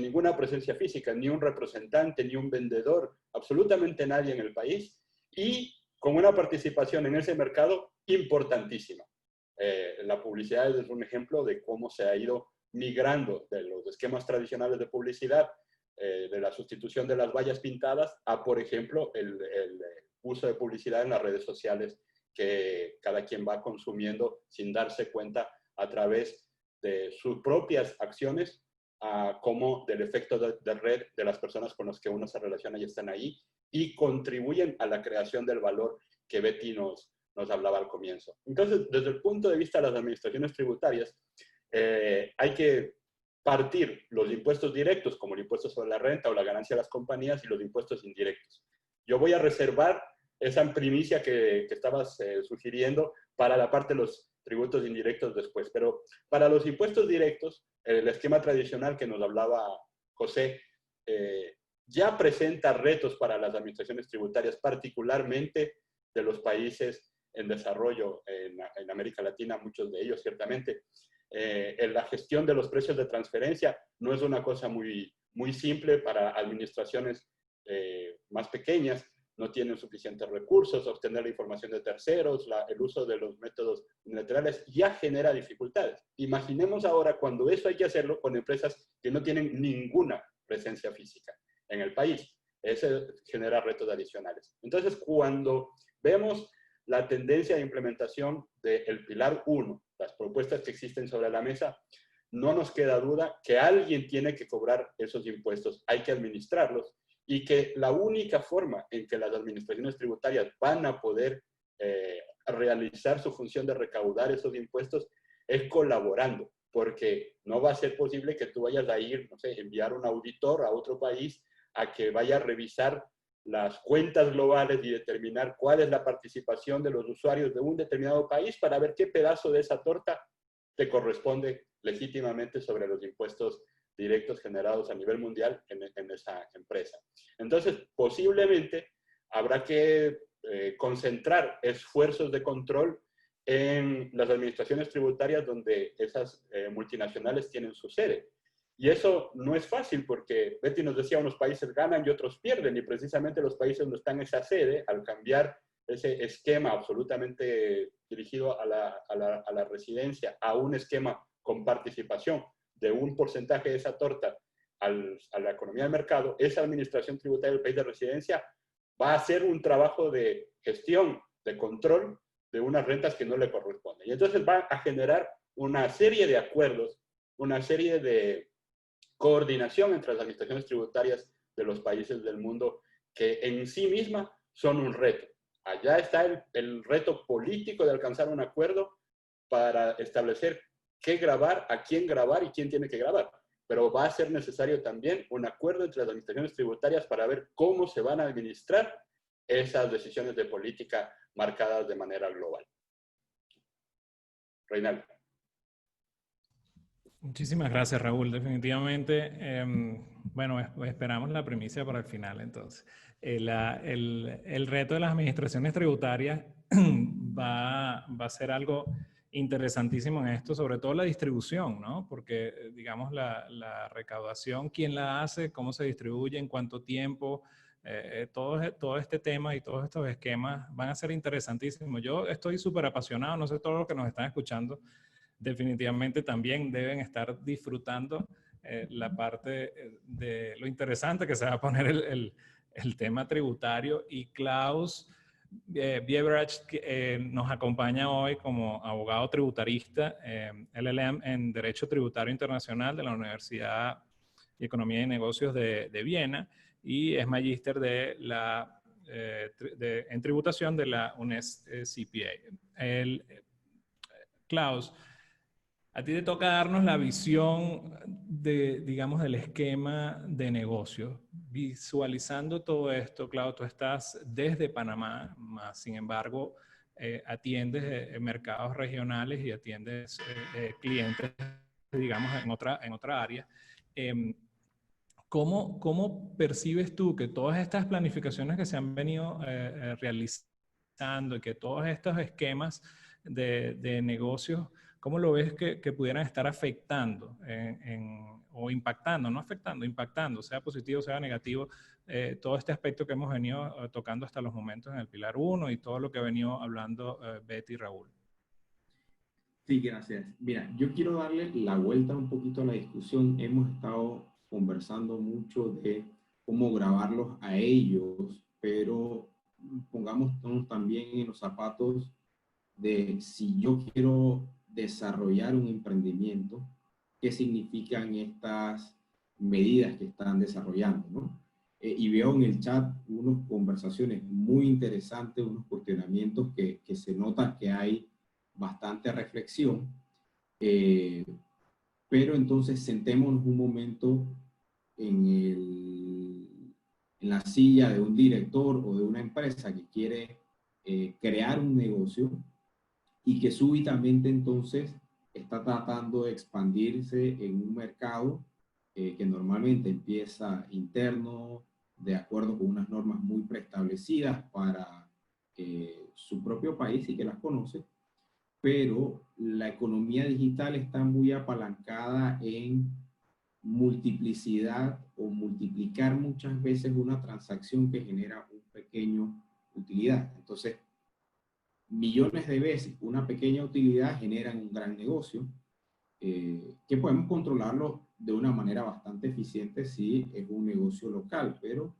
ninguna presencia física, ni un representante, ni un vendedor, absolutamente nadie en el país, y con una participación en ese mercado importantísima. La publicidad es un ejemplo de cómo se ha ido migrando de los esquemas tradicionales de publicidad, de la sustitución de las vallas pintadas, a, por ejemplo, el uso de publicidad en las redes sociales que cada quien va consumiendo sin darse cuenta a través de sus propias acciones, como del efecto de red de las personas con las que uno se relaciona y están ahí, y contribuyen a la creación del valor que Betty nos hablaba al comienzo. Entonces, desde el punto de vista de las administraciones tributarias, hay que partir los impuestos directos, como el impuesto sobre la renta o la ganancia de las compañías, y los impuestos indirectos. Yo voy a reservar esa primicia que estabas sugiriendo para la parte de los tributos indirectos después. Pero para los impuestos directos, el esquema tradicional que nos hablaba José, ya presenta retos para las administraciones tributarias, particularmente de los países en desarrollo en América Latina, muchos de ellos ciertamente. En la gestión de los precios de transferencia no es una cosa muy simple para administraciones más pequeñas. No tienen suficientes recursos, obtener la información de terceros, el uso de los métodos unilaterales ya genera dificultades. Imaginemos ahora cuando eso hay que hacerlo con empresas que no tienen ninguna presencia física en el país. Eso genera retos adicionales. Entonces, cuando vemos la tendencia de implementación del Pilar 1, las propuestas que existen sobre la mesa, no nos queda duda que alguien tiene que cobrar esos impuestos, hay que administrarlos, y que la única forma en que las administraciones tributarias van a poder realizar su función de recaudar esos impuestos es colaborando, porque no va a ser posible que tú vayas a ir, no sé, enviar un auditor a otro país a que vaya a revisar las cuentas globales y determinar cuál es la participación de los usuarios de un determinado país para ver qué pedazo de esa torta te corresponde legítimamente sobre los impuestos directos generados a nivel mundial en esa empresa. Entonces, posiblemente habrá que concentrar esfuerzos de control en las administraciones tributarias donde esas multinacionales tienen su sede. Y eso no es fácil porque Betty nos decía, unos países ganan y otros pierden, y precisamente los países donde están esa sede, al cambiar ese esquema absolutamente dirigido a la residencia a un esquema con participación de un porcentaje de esa torta a la economía del mercado, esa administración tributaria del país de residencia va a hacer un trabajo de gestión, de control de unas rentas que no le corresponden. Y entonces va a generar una serie de acuerdos, una serie de coordinación entre las administraciones tributarias de los países del mundo que en sí misma son un reto. Allá está el reto político de alcanzar un acuerdo para establecer qué grabar, a quién grabar y quién tiene que grabar. Pero va a ser necesario también un acuerdo entre las administraciones tributarias para ver cómo se van a administrar esas decisiones de política marcadas de manera global. Reinaldo. Muchísimas gracias, Raúl. Definitivamente, bueno, esperamos la primicia para el final, entonces. El reto de las administraciones tributarias va a ser algo interesantísimo en esto, sobre todo la distribución, ¿no? Porque, digamos, la recaudación, quién la hace, cómo se distribuye, en cuánto tiempo, todo este tema y todos estos esquemas van a ser interesantísimos. Yo estoy súper apasionado, no sé, todos los que nos están escuchando, definitivamente también deben estar disfrutando la parte de lo interesante que se va a poner el tema tributario. Y Klaus Bieberach nos acompaña hoy como abogado tributarista, LLM en Derecho Tributario Internacional de la Universidad de Economía y Negocios de Viena, y es magíster en tributación de la UNES-CPA. Klaus, a ti te toca darnos la visión digamos, del esquema de negocio. Visualizando todo esto, Claudio, tú estás desde Panamá, más sin embargo, atiendes mercados regionales y atiendes clientes, digamos, en otra área. ¿Cómo percibes tú que todas estas planificaciones que se han venido realizando y que todos estos esquemas de negocios, cómo lo ves que pudieran estar afectando o impactando, no afectando, impactando, sea positivo, sea negativo, todo este aspecto que hemos venido tocando hasta los momentos en el Pilar 1 y todo lo que ha venido hablando Betty y Raúl? Sí, gracias. Mira, yo quiero darle la vuelta un poquito a la discusión. Hemos estado conversando mucho de cómo grabarlos a ellos, pero pongámonos también en los zapatos de si yo quiero desarrollar un emprendimiento, qué significan estas medidas que están desarrollando, ¿no? Y veo en el chat unas conversaciones muy interesantes, unos cuestionamientos que se nota que hay bastante reflexión, pero entonces sentémonos un momento en la silla de un director o de una empresa que quiere crear un negocio y que súbitamente entonces está tratando de expandirse en un mercado que normalmente empieza interno, de acuerdo con unas normas muy preestablecidas para su propio país y que las conoce, pero la economía digital está muy apalancada en multiplicidad o multiplicar muchas veces una transacción que genera un pequeño utilidad. Entonces, millones de veces una pequeña utilidad genera un gran negocio que podemos controlarlo de una manera bastante eficiente si es un negocio local, pero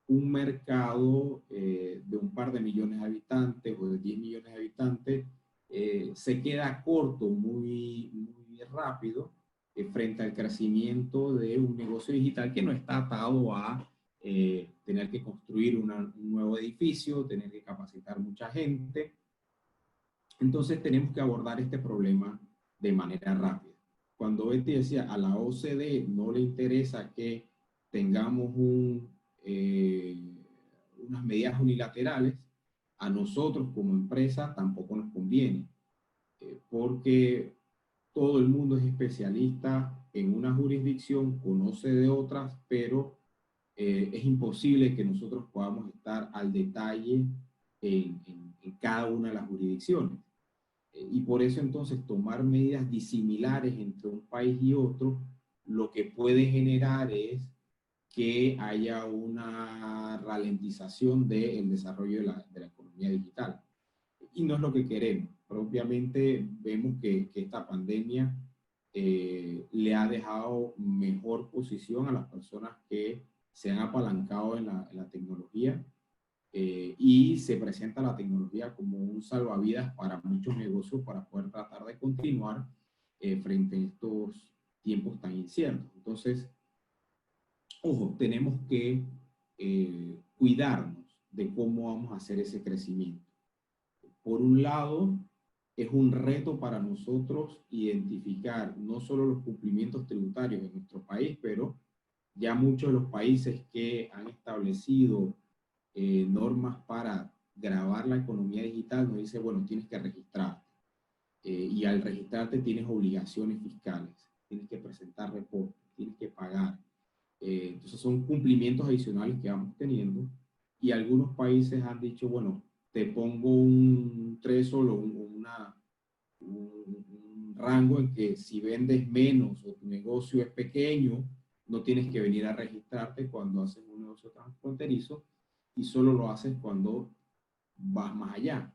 un mercado de un par de millones de habitantes o de 10 millones de habitantes se queda corto muy rápido frente al crecimiento de un negocio digital que no está atado a tener que construir un nuevo edificio, tener que capacitar mucha gente. Entonces tenemos que abordar este problema de manera rápida. Cuando Betty decía, a la OCDE no le interesa que tengamos unas medidas unilaterales, a nosotros como empresa tampoco nos conviene, porque todo el mundo es especialista en una jurisdicción, conoce de otras, pero es imposible que nosotros podamos estar al detalle en cada una de las jurisdicciones. Y por eso entonces tomar medidas disimilares entre un país y otro, lo que puede generar es que haya una ralentización del desarrollo de la economía digital. Y no es lo que queremos. Propiamente vemos que esta pandemia le ha dejado mejor posición a las personas que se han apalancado en la tecnología y se presenta la tecnología como un salvavidas para muchos negocios para poder tratar de continuar frente a estos tiempos tan inciertos. Entonces, ojo, tenemos que cuidarnos de cómo vamos a hacer ese crecimiento. Por un lado, es un reto para nosotros identificar no solo los cumplimientos tributarios en nuestro país, pero ya muchos de los países que han establecido normas para grabar la economía digital nos dice, bueno, tienes que registrarte. Y al registrarte tienes obligaciones fiscales, tienes que presentar reportes, tienes que pagar. Entonces son cumplimientos adicionales que vamos teniendo. Y algunos países han dicho, bueno, te pongo un threshold o un rango en que si vendes menos o tu negocio es pequeño, no tienes que venir a registrarte cuando haces un negocio transfronterizo y solo lo haces cuando vas más allá.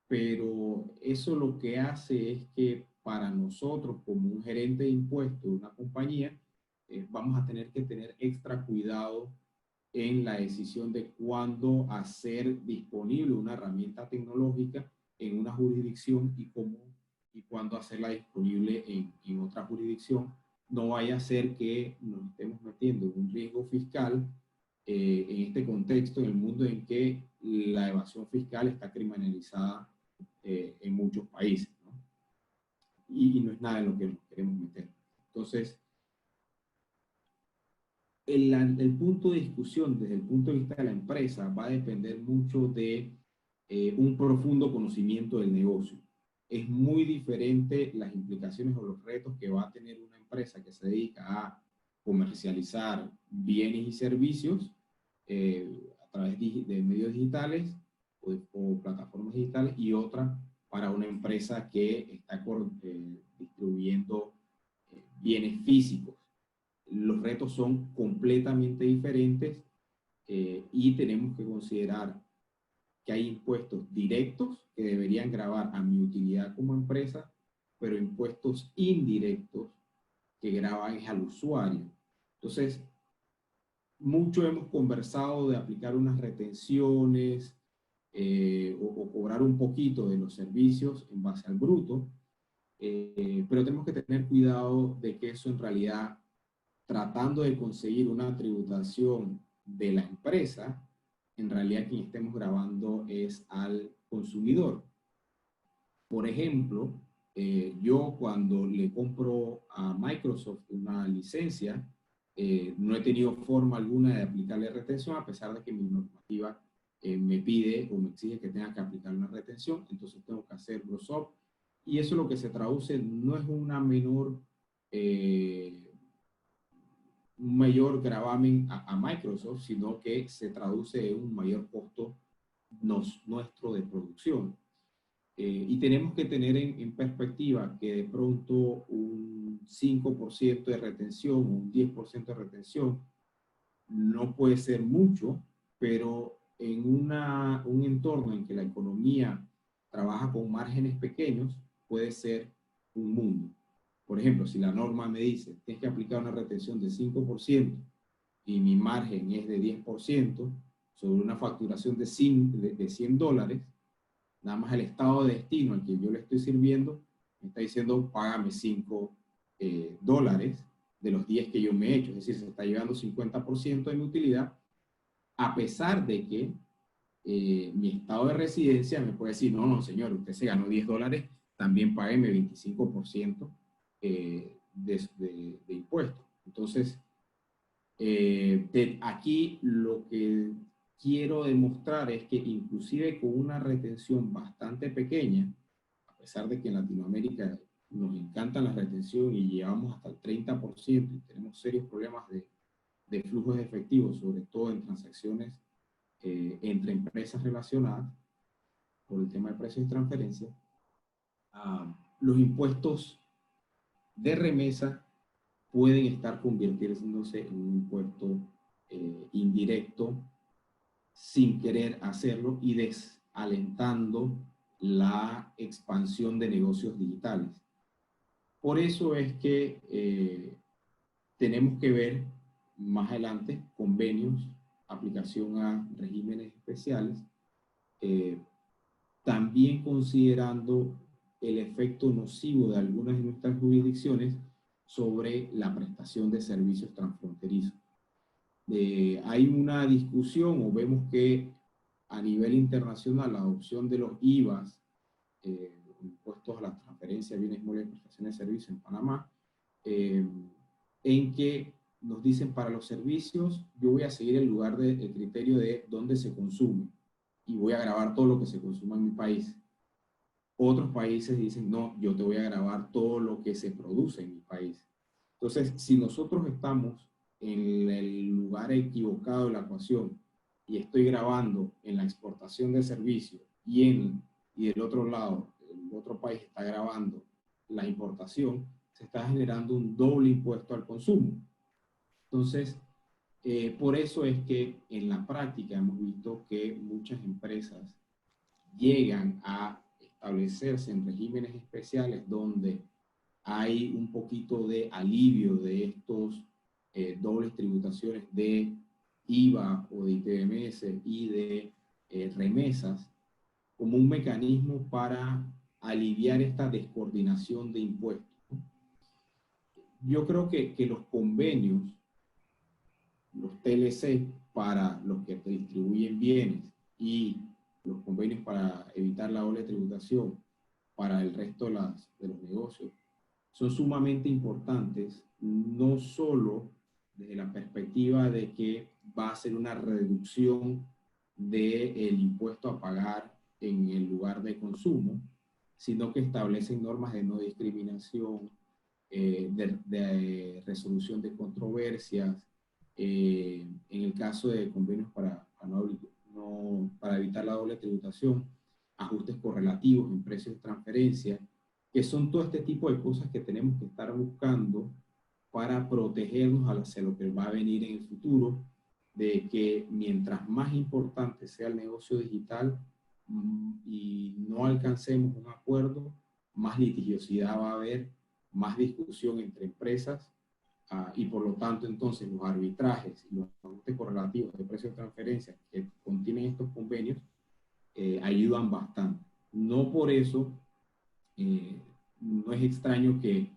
Pero eso lo que hace es que para nosotros como un gerente de impuestos de una compañía, vamos a tener que tener extra cuidado en la decisión de cuándo hacer disponible una herramienta tecnológica en una jurisdicción y cuándo hacerla disponible en otra jurisdicción. No vaya a ser que nos estemos metiendo en un riesgo fiscal en este contexto, en el mundo en que la evasión fiscal está criminalizada en muchos países, ¿no? Y no es nada en lo que nos queremos meter. Entonces, el punto de discusión desde el punto de vista de la empresa va a depender mucho de un profundo conocimiento del negocio. Es muy diferente las implicaciones o los retos que va a tener una empresa que se dedica a comercializar bienes y servicios a través de medios digitales o plataformas digitales, y otra para una empresa que está distribuyendo bienes físicos. Los retos son completamente diferentes y tenemos que considerar que hay impuestos directos que deberían gravar a mi utilidad como empresa, pero impuestos indirectos que graban al usuario. Entonces, mucho hemos conversado de aplicar unas retenciones o cobrar un poquito de los servicios en base al bruto, pero tenemos que tener cuidado de que eso en realidad, tratando de conseguir una tributación de la empresa, en realidad quien estemos grabando es al consumidor. Por ejemplo, yo cuando le compro a Microsoft una licencia, no he tenido forma alguna de aplicarle retención, a pesar de que mi normativa me pide o me exige que tenga que aplicar una retención. Entonces tengo que hacer gross up, y eso lo que se traduce no es una menor un mayor gravamen a Microsoft, sino que se traduce en un mayor costo nuestro de producción. Y tenemos que tener en perspectiva que de pronto un 5% de retención o un 10% de retención no puede ser mucho, pero en un entorno en que la economía trabaja con márgenes pequeños, puede ser un mundo. Por ejemplo, si la norma me dice tienes que aplicar una retención de 5% y mi margen es de 10%, sobre una facturación de $100, nada más el estado de destino al que yo le estoy sirviendo me está diciendo, págame $5 de los 10 que yo me he hecho. Es decir, se está llevando 50% de mi utilidad, a pesar de que mi estado de residencia me puede decir, no, no, señor, usted se ganó $10, también págueme 25% de impuestos. Entonces, aquí lo que quiero demostrar es que inclusive con una retención bastante pequeña, a pesar de que en Latinoamérica nos encanta la retención y llevamos hasta el 30% y tenemos serios problemas de flujos de efectivo, sobre todo en transacciones entre empresas relacionadas por el tema de precios de transferencia, los impuestos de remesa pueden estar convirtiéndose en un impuesto indirecto sin querer hacerlo y desalentando la expansión de negocios digitales. Por eso es que tenemos que ver más adelante convenios, aplicación a regímenes especiales, también considerando el efecto nocivo de algunas de nuestras jurisdicciones sobre la prestación de servicios transfronterizos. Hay una discusión, o vemos que a nivel internacional la adopción de los IVAs, impuestos a la transferencia de bienes móviles y prestaciones de servicios en Panamá, en que nos dicen, para los servicios yo voy a seguir el criterio de dónde se consume y voy a grabar todo lo que se consuma en mi país. Otros países dicen, no, yo te voy a grabar todo lo que se produce en mi país. Entonces, si nosotros estamos en el lugar equivocado de la ecuación y estoy grabando en la exportación de servicios y del otro lado, el otro país está grabando la importación, se está generando un doble impuesto al consumo. Entonces, por eso es que en la práctica hemos visto que muchas empresas llegan a establecerse en regímenes especiales donde hay un poquito de alivio de estos dobles tributaciones de IVA o de ITBMS y de remesas, como un mecanismo para aliviar esta descoordinación de impuestos. Yo creo que los convenios, los TLC para los que distribuyen bienes y los convenios para evitar la doble tributación para el resto de los negocios, son sumamente importantes, no solo desde la perspectiva de que va a ser una reducción del impuesto a pagar en el lugar de consumo, sino que establecen normas de no discriminación, de resolución de controversias, en el caso de convenios para evitar la doble tributación, ajustes correlativos en precios de transferencia, que son todo este tipo de cosas que tenemos que estar buscando para protegernos hacia lo que va a venir en el futuro, de que mientras más importante sea el negocio digital y no alcancemos un acuerdo, más litigiosidad va a haber, más discusión entre empresas, y por lo tanto entonces los arbitrajes y los ajustes correlativos de precios de transferencia que contienen estos convenios ayudan bastante. No por eso no es extraño que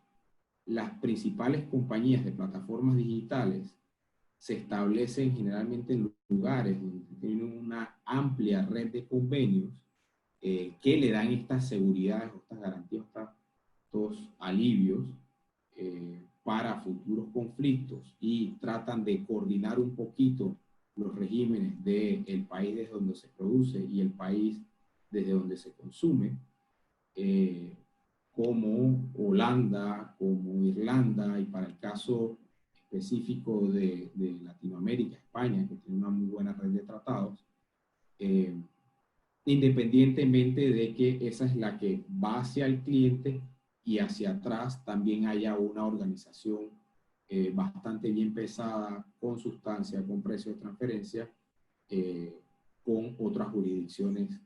las principales compañías de plataformas digitales se establecen generalmente en lugares donde tienen una amplia red de convenios que le dan estas seguridades, estas garantías, estos alivios para futuros conflictos, y tratan de coordinar un poquito los regímenes del país desde donde se produce y el país desde donde se consume, como Holanda, como Irlanda, y para el caso específico de Latinoamérica, España, que tiene una muy buena red de tratados, independientemente de que esa es la que va hacia el cliente y hacia atrás también haya una organización bastante bien pesada, con sustancia, con precio de transferencia, con otras jurisdicciones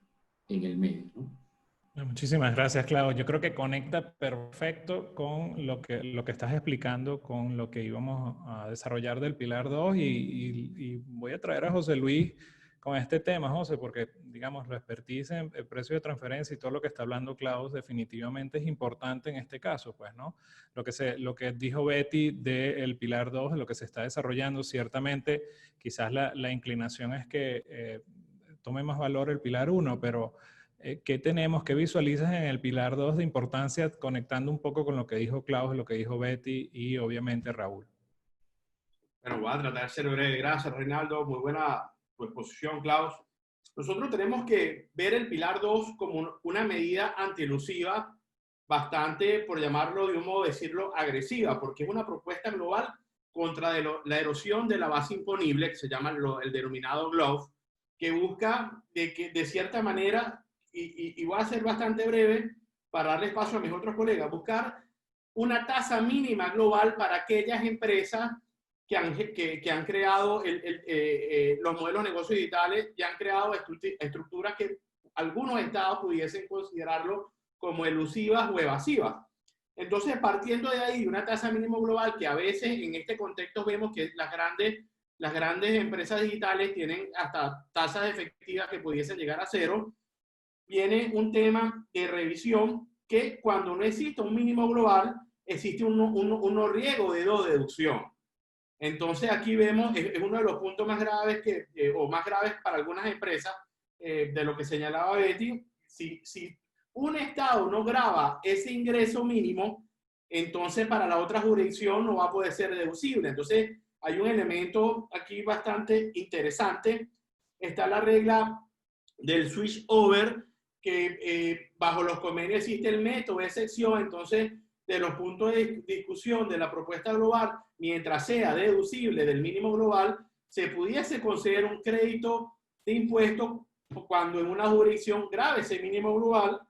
en el medio, ¿no? Muchísimas gracias, Clau. Yo creo que conecta perfecto con lo que estás explicando, con lo que íbamos a desarrollar del Pilar 2, y voy a traer a José Luis con este tema, José, porque, digamos, la expertise en el precio de transferencia y todo lo que está hablando Klaus definitivamente es importante en este caso, pues, ¿no? Lo que dijo Betty del Pilar 2, de lo que se está desarrollando, ciertamente, quizás la inclinación es que tome más valor el Pilar 1, pero ¿qué tenemos, qué visualizas en el Pilar 2 de importancia, conectando un poco con lo que dijo Klaus, lo que dijo Betty y, obviamente, Raúl? Bueno, voy a tratar de ser breve. Gracias, Reinaldo. Muy buena tu exposición, Klaus. Nosotros tenemos que ver el Pilar 2 como una medida antielusiva, bastante, por llamarlo de un modo decirlo, agresiva, porque es una propuesta global contra la erosión de la base imponible, que se llama el denominado GloVe, que busca de cierta manera, y voy a ser bastante breve para darle espacio a mis otros colegas, buscar una tasa mínima global para aquellas empresas que han creado los modelos de negocios digitales y han creado estructuras que algunos estados pudiesen considerarlo como elusivas o evasivas. Entonces, partiendo de ahí, de una tasa mínima global, que a veces en este contexto vemos que las grandes empresas digitales tienen hasta tasas efectivas que pudiesen llegar a cero, viene un tema de revisión que cuando no existe un mínimo global, existe un riesgo de deducción. Entonces aquí vemos, es uno de los puntos más graves o más graves para algunas empresas, de lo que señalaba Betty. Si un estado no grava ese ingreso mínimo, entonces para la otra jurisdicción no va a poder ser deducible. Entonces hay un elemento aquí bastante interesante. Está la regla del switch over, que bajo los convenios existe el método de excepción. Entonces, de los puntos de discusión de la propuesta global, mientras sea deducible del mínimo global, se pudiese conceder un crédito de impuestos cuando en una jurisdicción grave ese mínimo global,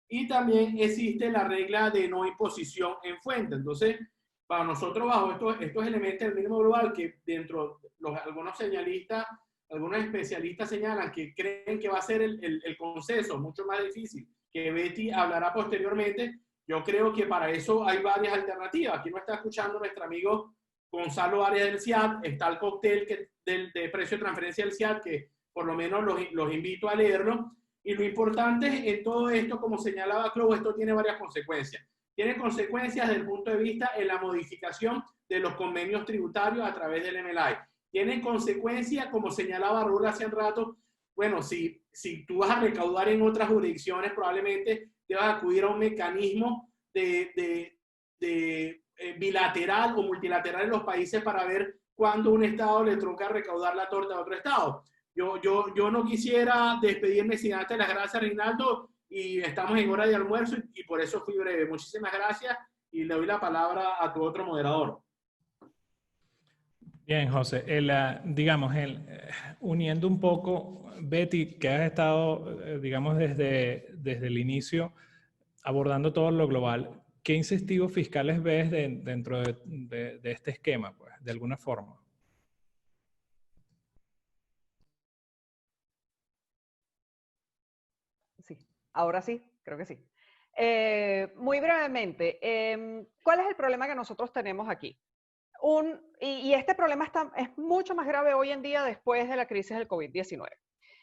y también existe la regla de no imposición en fuente. Entonces, para nosotros, bajo estos elementos del mínimo global, que dentro algunos señalistas, algunos especialistas señalan que creen que va a ser el consenso mucho más difícil, que Betty hablará posteriormente. Yo creo que para eso hay varias alternativas. Aquí nos está escuchando nuestro amigo Gonzalo Arias del CIAT. Está el cóctel de precio de transferencia del CIAT, que por lo menos los invito a leerlo. Y lo importante en todo esto, como señalaba Klaus, esto tiene varias consecuencias. Tiene consecuencias desde el punto de vista en la modificación de los convenios tributarios a través del MLI. Tiene consecuencias, como señalaba Raúl hace un rato. Bueno, si tú vas a recaudar en otras jurisdicciones, probablemente te vas a acudir a un mecanismo bilateral o multilateral en los países para ver cuándo un estado le toca recaudar la torta a otro estado. Yo no quisiera despedirme sin darte las gracias, Reinaldo, y estamos en hora de almuerzo y por eso fui breve. Muchísimas gracias y le doy la palabra a tu otro moderador. Bien, José. Digamos, uniendo un poco, Betty, que has estado, digamos, desde el inicio abordando todo lo global, ¿qué incentivos fiscales ves dentro de este esquema, pues, de alguna forma? Sí, ahora sí, creo que sí. Muy brevemente, ¿cuál es el problema que nosotros tenemos aquí? Y este problema es mucho más grave hoy en día después de la crisis del COVID-19.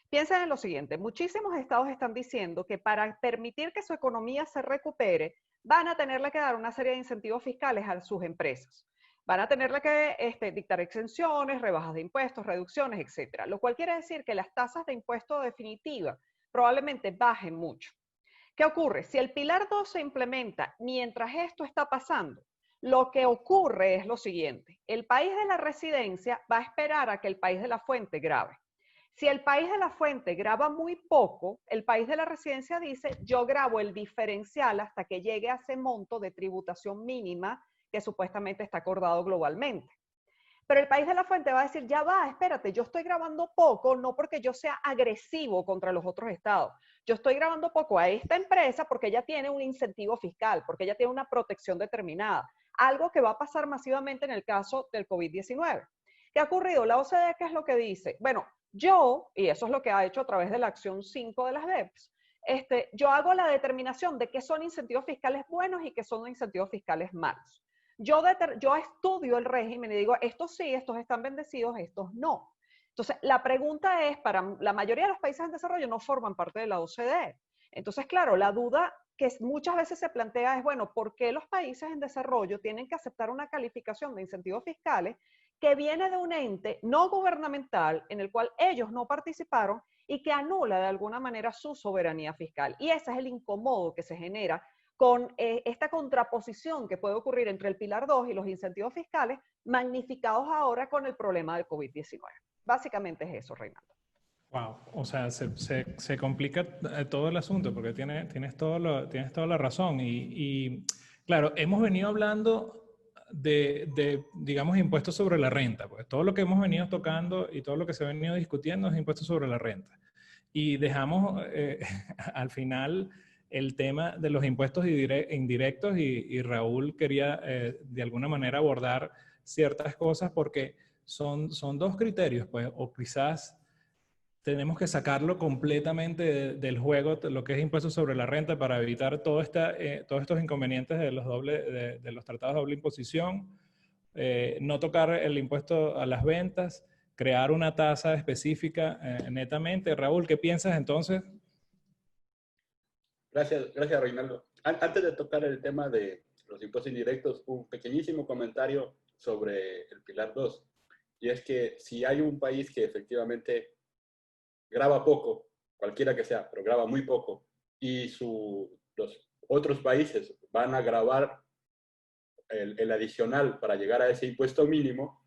Piensen en lo siguiente, muchísimos estados están diciendo que para permitir que su economía se recupere, van a tenerle que dar una serie de incentivos fiscales a sus empresas. Van a tenerle que dictar exenciones, rebajas de impuestos, reducciones, etcétera. Lo cual quiere decir que las tasas de impuesto definitiva probablemente bajen mucho. ¿Qué ocurre? Si el Pilar 2 se implementa mientras esto está pasando, lo que ocurre es lo siguiente. El país de la residencia va a esperar a que el país de la fuente grave. Si el país de la fuente graba muy poco, el país de la residencia dice, yo grabo el diferencial hasta que llegue a ese monto de tributación mínima que supuestamente está acordado globalmente. Pero el país de la fuente va a decir, ya va, espérate, yo estoy grabando poco, no porque yo sea agresivo contra los otros estados. Yo estoy grabando poco a esta empresa porque ella tiene un incentivo fiscal, porque ella tiene una protección determinada. Algo que va a pasar masivamente en el caso del COVID-19. ¿Qué ha ocurrido? La OCDE, ¿qué es lo que dice? Bueno, y eso es lo que ha hecho a través de la acción 5 de las BEPS, yo hago la determinación de qué son incentivos fiscales buenos y qué son incentivos fiscales malos. Yo estudio el régimen y digo, estos sí, estos están bendecidos, estos no. Entonces, la pregunta es, para la mayoría de los países en desarrollo no forman parte de la OCDE. Entonces, claro, la duda que muchas veces se plantea es, bueno, ¿por qué los países en desarrollo tienen que aceptar una calificación de incentivos fiscales que viene de un ente no gubernamental en el cual ellos no participaron y que anula de alguna manera su soberanía fiscal? Y ese es el incomodo que se genera con esta contraposición que puede ocurrir entre el Pilar 2 y los incentivos fiscales, magnificados ahora con el problema del COVID-19. Básicamente es eso, Reinaldo. Wow, o sea, se complica todo el asunto porque tienes toda la razón. Y claro, hemos venido hablando digamos, impuestos sobre la renta. Pues todo lo que hemos venido tocando y todo lo que se ha venido discutiendo es impuestos sobre la renta. Y dejamos al final el tema de los impuestos indirectos y Raúl quería de alguna manera abordar ciertas cosas porque son dos criterios, pues, o quizás tenemos que sacarlo completamente del juego, lo que es impuestos sobre la renta, para evitar todos estos inconvenientes de los tratados de doble imposición, no tocar el impuesto a las ventas, crear una tasa específica netamente. Raúl, ¿qué piensas entonces? Gracias, Reinaldo. Antes de tocar el tema de los impuestos indirectos, un pequeñísimo comentario sobre el Pilar 2. Y es que si hay un país que efectivamente graba poco, cualquiera que sea, pero graba muy poco, y los otros países van a grabar el adicional para llegar a ese impuesto mínimo,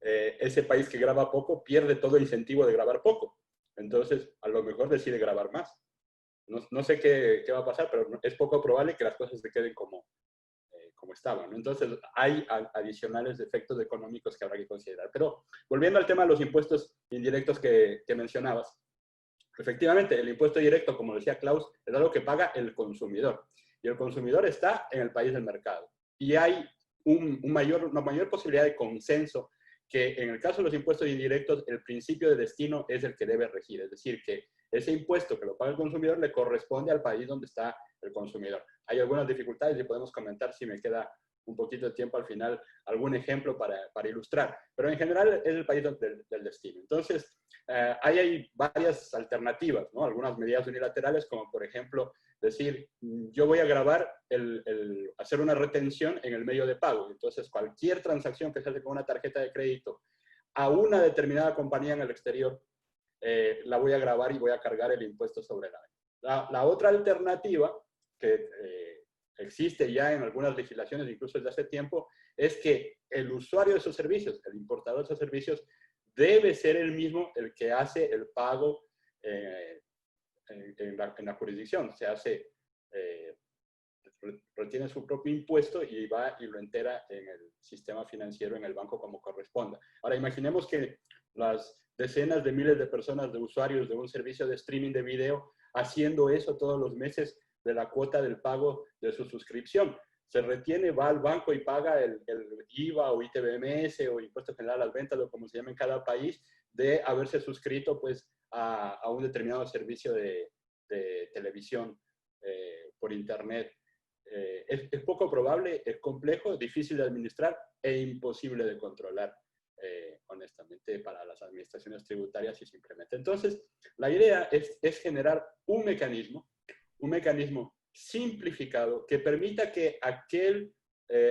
ese país que graba poco pierde todo incentivo de grabar poco. Entonces, a lo mejor decide grabar más. No sé qué va a pasar, pero es poco probable que las cosas se queden como estaban, ¿no? Entonces, hay adicionales efectos económicos que habrá que considerar. Pero volviendo al tema de los impuestos indirectos que mencionabas, efectivamente, el impuesto directo, como decía Klaus, es algo que paga el consumidor. Y el consumidor está en el país del mercado. Y hay una mayor posibilidad de consenso que en el caso de los impuestos indirectos, el principio de destino es el que debe regir. Es decir, que ese impuesto que lo paga el consumidor le corresponde al país donde está el consumidor. Hay algunas dificultades y podemos comentar, si me queda un poquito de tiempo al final, algún ejemplo para ilustrar. Pero en general es el país del destino. Entonces, ahí hay varias alternativas, ¿no? Algunas medidas unilaterales, como por ejemplo decir, yo voy a grabar hacer una retención en el medio de pago. Entonces, cualquier transacción que se hace con una tarjeta de crédito a una determinada compañía en el exterior, la voy a grabar y voy a cargar el impuesto sobre la venta. La otra alternativa que existe ya en algunas legislaciones, incluso desde hace tiempo, es que el usuario de esos servicios, el importador de esos servicios, debe ser el mismo el que hace el pago en la jurisdicción. Se hace, retiene su propio impuesto y va y lo entera en el sistema financiero, en el banco como corresponda. Ahora, imaginemos que las decenas de miles de personas, de usuarios de un servicio de streaming de video, haciendo eso todos los meses de la cuota del pago de su suscripción. Se retiene, va al banco y paga el IVA o ITBMS o Impuesto General a las Ventas, o como se llama en cada país, de haberse suscrito pues, a un determinado servicio de televisión por Internet. Es poco probable, es complejo, difícil de administrar e imposible de controlar, honestamente, para las administraciones tributarias si se implementa. Entonces, la idea es generar un mecanismo simplificado que permita que aquel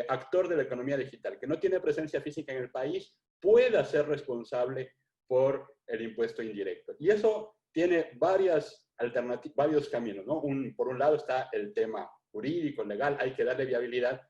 actor de la economía digital que no tiene presencia física en el país pueda ser responsable por el impuesto indirecto. Y eso tiene varios caminos, ¿no? Por un lado está el tema jurídico, legal, hay que darle viabilidad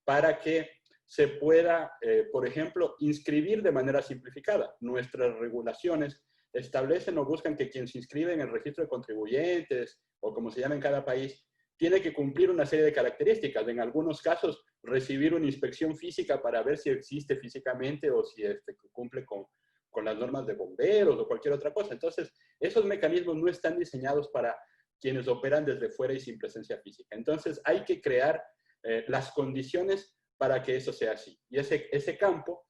para que se pueda, por ejemplo, inscribir de manera simplificada. Nuestras regulaciones establecen o buscan que quien se inscribe en el registro de contribuyentes, o como se llama en cada país, tiene que cumplir una serie de características. En algunos casos, recibir una inspección física para ver si existe físicamente o si cumple con las normas de bomberos o cualquier otra cosa. Entonces, esos mecanismos no están diseñados para quienes operan desde fuera y sin presencia física. Entonces, hay que crear las condiciones para que eso sea así. Y ese campo,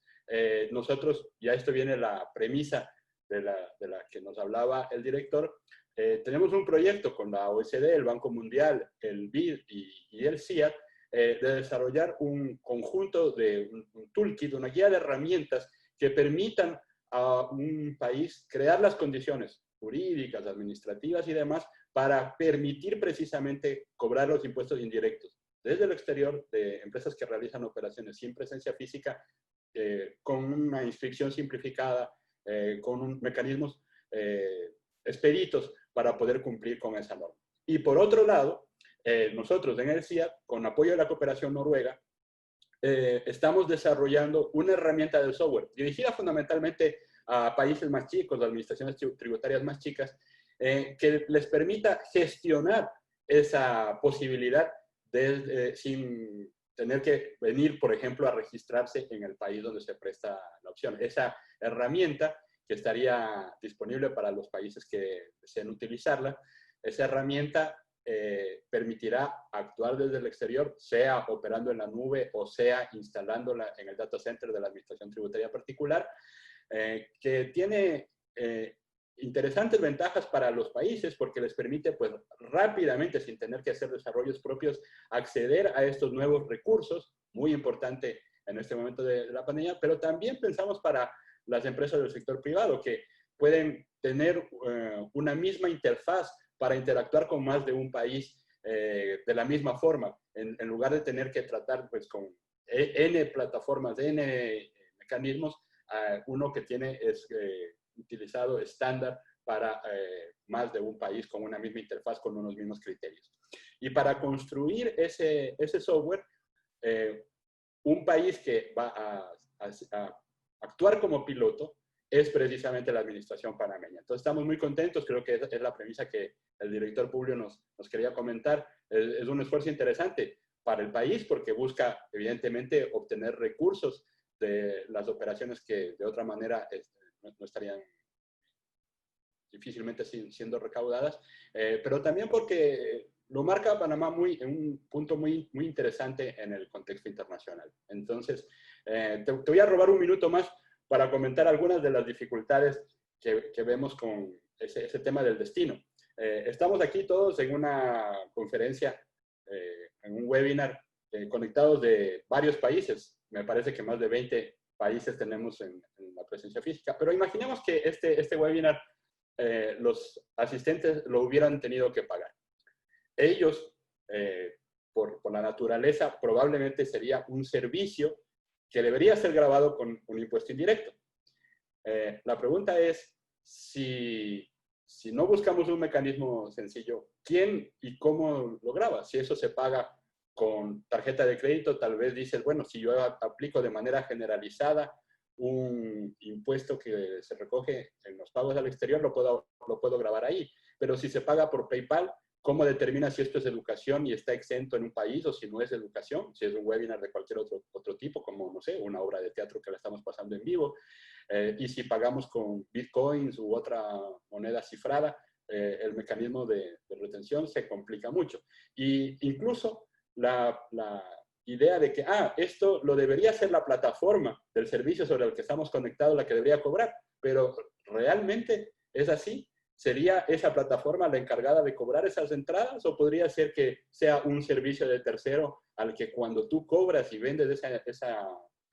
nosotros, ya esto viene la premisa de la que nos hablaba el director, tenemos un proyecto con la OECD, el Banco Mundial, el BID y el CIAT, de desarrollar un conjunto de un toolkit, una guía de herramientas que permitan a un país crear las condiciones jurídicas, administrativas y demás para permitir precisamente cobrar los impuestos indirectos desde el exterior de empresas que realizan operaciones sin presencia física, con una inscripción simplificada, con mecanismos expeditos para poder cumplir con esa norma. Y por otro lado, nosotros en el CIAT, con apoyo de la cooperación noruega, estamos desarrollando una herramienta del software dirigida fundamentalmente a países más chicos, a administraciones tributarias más chicas, que les permita gestionar esa posibilidad sin tener que venir, por ejemplo, a registrarse en el país donde se presta la opción. Esa herramienta que estaría disponible para los países que deseen utilizarla, esa herramienta permitirá actuar desde el exterior, sea operando en la nube o sea instalándola en el data center de la Administración Tributaria Particular, que tiene interesantes ventajas para los países porque les permite pues rápidamente, sin tener que hacer desarrollos propios, acceder a estos nuevos recursos, muy importante en este momento de la pandemia, pero también pensamos para las empresas del sector privado que pueden tener una misma interfaz para interactuar con más de un país de la misma forma, en lugar de tener que tratar pues con N plataformas, N mecanismos, uno que tiene es utilizado estándar para más de un país con una misma interfaz, con unos mismos criterios. Y para construir ese software, un país que va a actuar como piloto es precisamente la administración panameña. Entonces estamos muy contentos, creo que es la premisa que el director Publio nos quería comentar. Es un esfuerzo interesante para el país porque busca evidentemente obtener recursos de las operaciones que de otra manera no estarían difícilmente siendo recaudadas, pero también porque lo marca a Panamá en un punto muy interesante en el contexto internacional. Entonces, te voy a robar un minuto más para comentar algunas de las dificultades que vemos con ese tema del destino. Estamos aquí todos en una conferencia, en un webinar, conectados de varios países. Me parece que más de 20 países tenemos en la presencia física, pero imaginemos que este webinar los asistentes lo hubieran tenido que pagar. Ellos, por la naturaleza, probablemente sería un servicio que debería ser grabado con un impuesto indirecto. La pregunta es, si no buscamos un mecanismo sencillo, ¿quién y cómo lo graba? Si eso se paga con tarjeta de crédito, tal vez dices, bueno, si yo aplico de manera generalizada un impuesto que se recoge en los pagos al exterior, lo puedo grabar ahí. Pero si se paga por PayPal, ¿cómo determina si esto es educación y está exento en un país o si no es educación? Si es un webinar de cualquier otro tipo, como, no sé, una obra de teatro que la estamos pasando en vivo. Y si pagamos con bitcoins u otra moneda cifrada, el mecanismo de retención se complica mucho. Y incluso la idea de que, esto lo debería hacer la plataforma del servicio sobre el que estamos conectados la que debería cobrar, pero ¿realmente es así? ¿Sería esa plataforma la encargada de cobrar esas entradas o podría ser que sea un servicio de tercero al que cuando tú cobras y vendes esa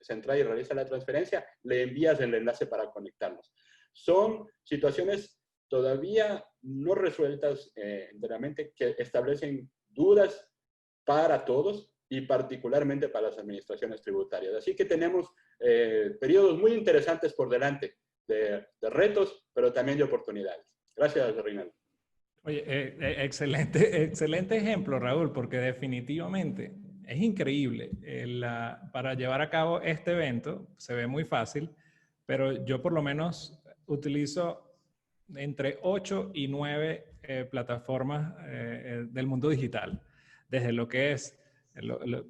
entrada y realizas la transferencia, le envías el enlace para conectarnos? Son situaciones todavía no resueltas enteramente que establecen dudas para todos y particularmente para las administraciones tributarias. Así que tenemos periodos muy interesantes por delante de retos, pero también de oportunidades. Gracias, Reinaldo. Oye, excelente ejemplo, Raúl, porque definitivamente es increíble. Para llevar a cabo este evento se ve muy fácil, pero yo por lo menos utilizo entre 8 y 9 plataformas del mundo digital, desde lo que es,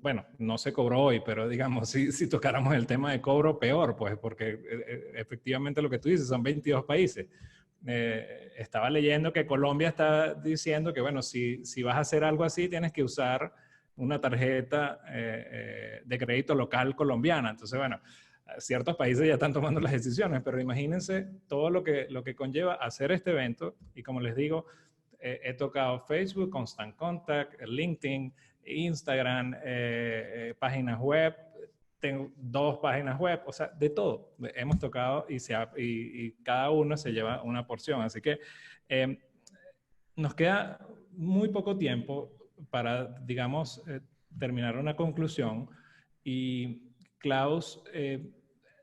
bueno, no se cobró hoy, pero digamos, si tocáramos el tema de cobro, peor, pues, porque efectivamente lo que tú dices son 22 países. Estaba leyendo que Colombia está diciendo que, bueno, si vas a hacer algo así, tienes que usar una tarjeta de crédito local colombiana. Entonces, bueno, ciertos países ya están tomando las decisiones, pero imagínense todo lo que conlleva hacer este evento. Y como les digo, he tocado Facebook, Constant Contact, LinkedIn, Instagram, páginas web, tengo 2 páginas web, o sea, de todo. Hemos tocado y cada uno se lleva una porción. Así que nos queda muy poco tiempo para, digamos, terminar una conclusión. Y Klaus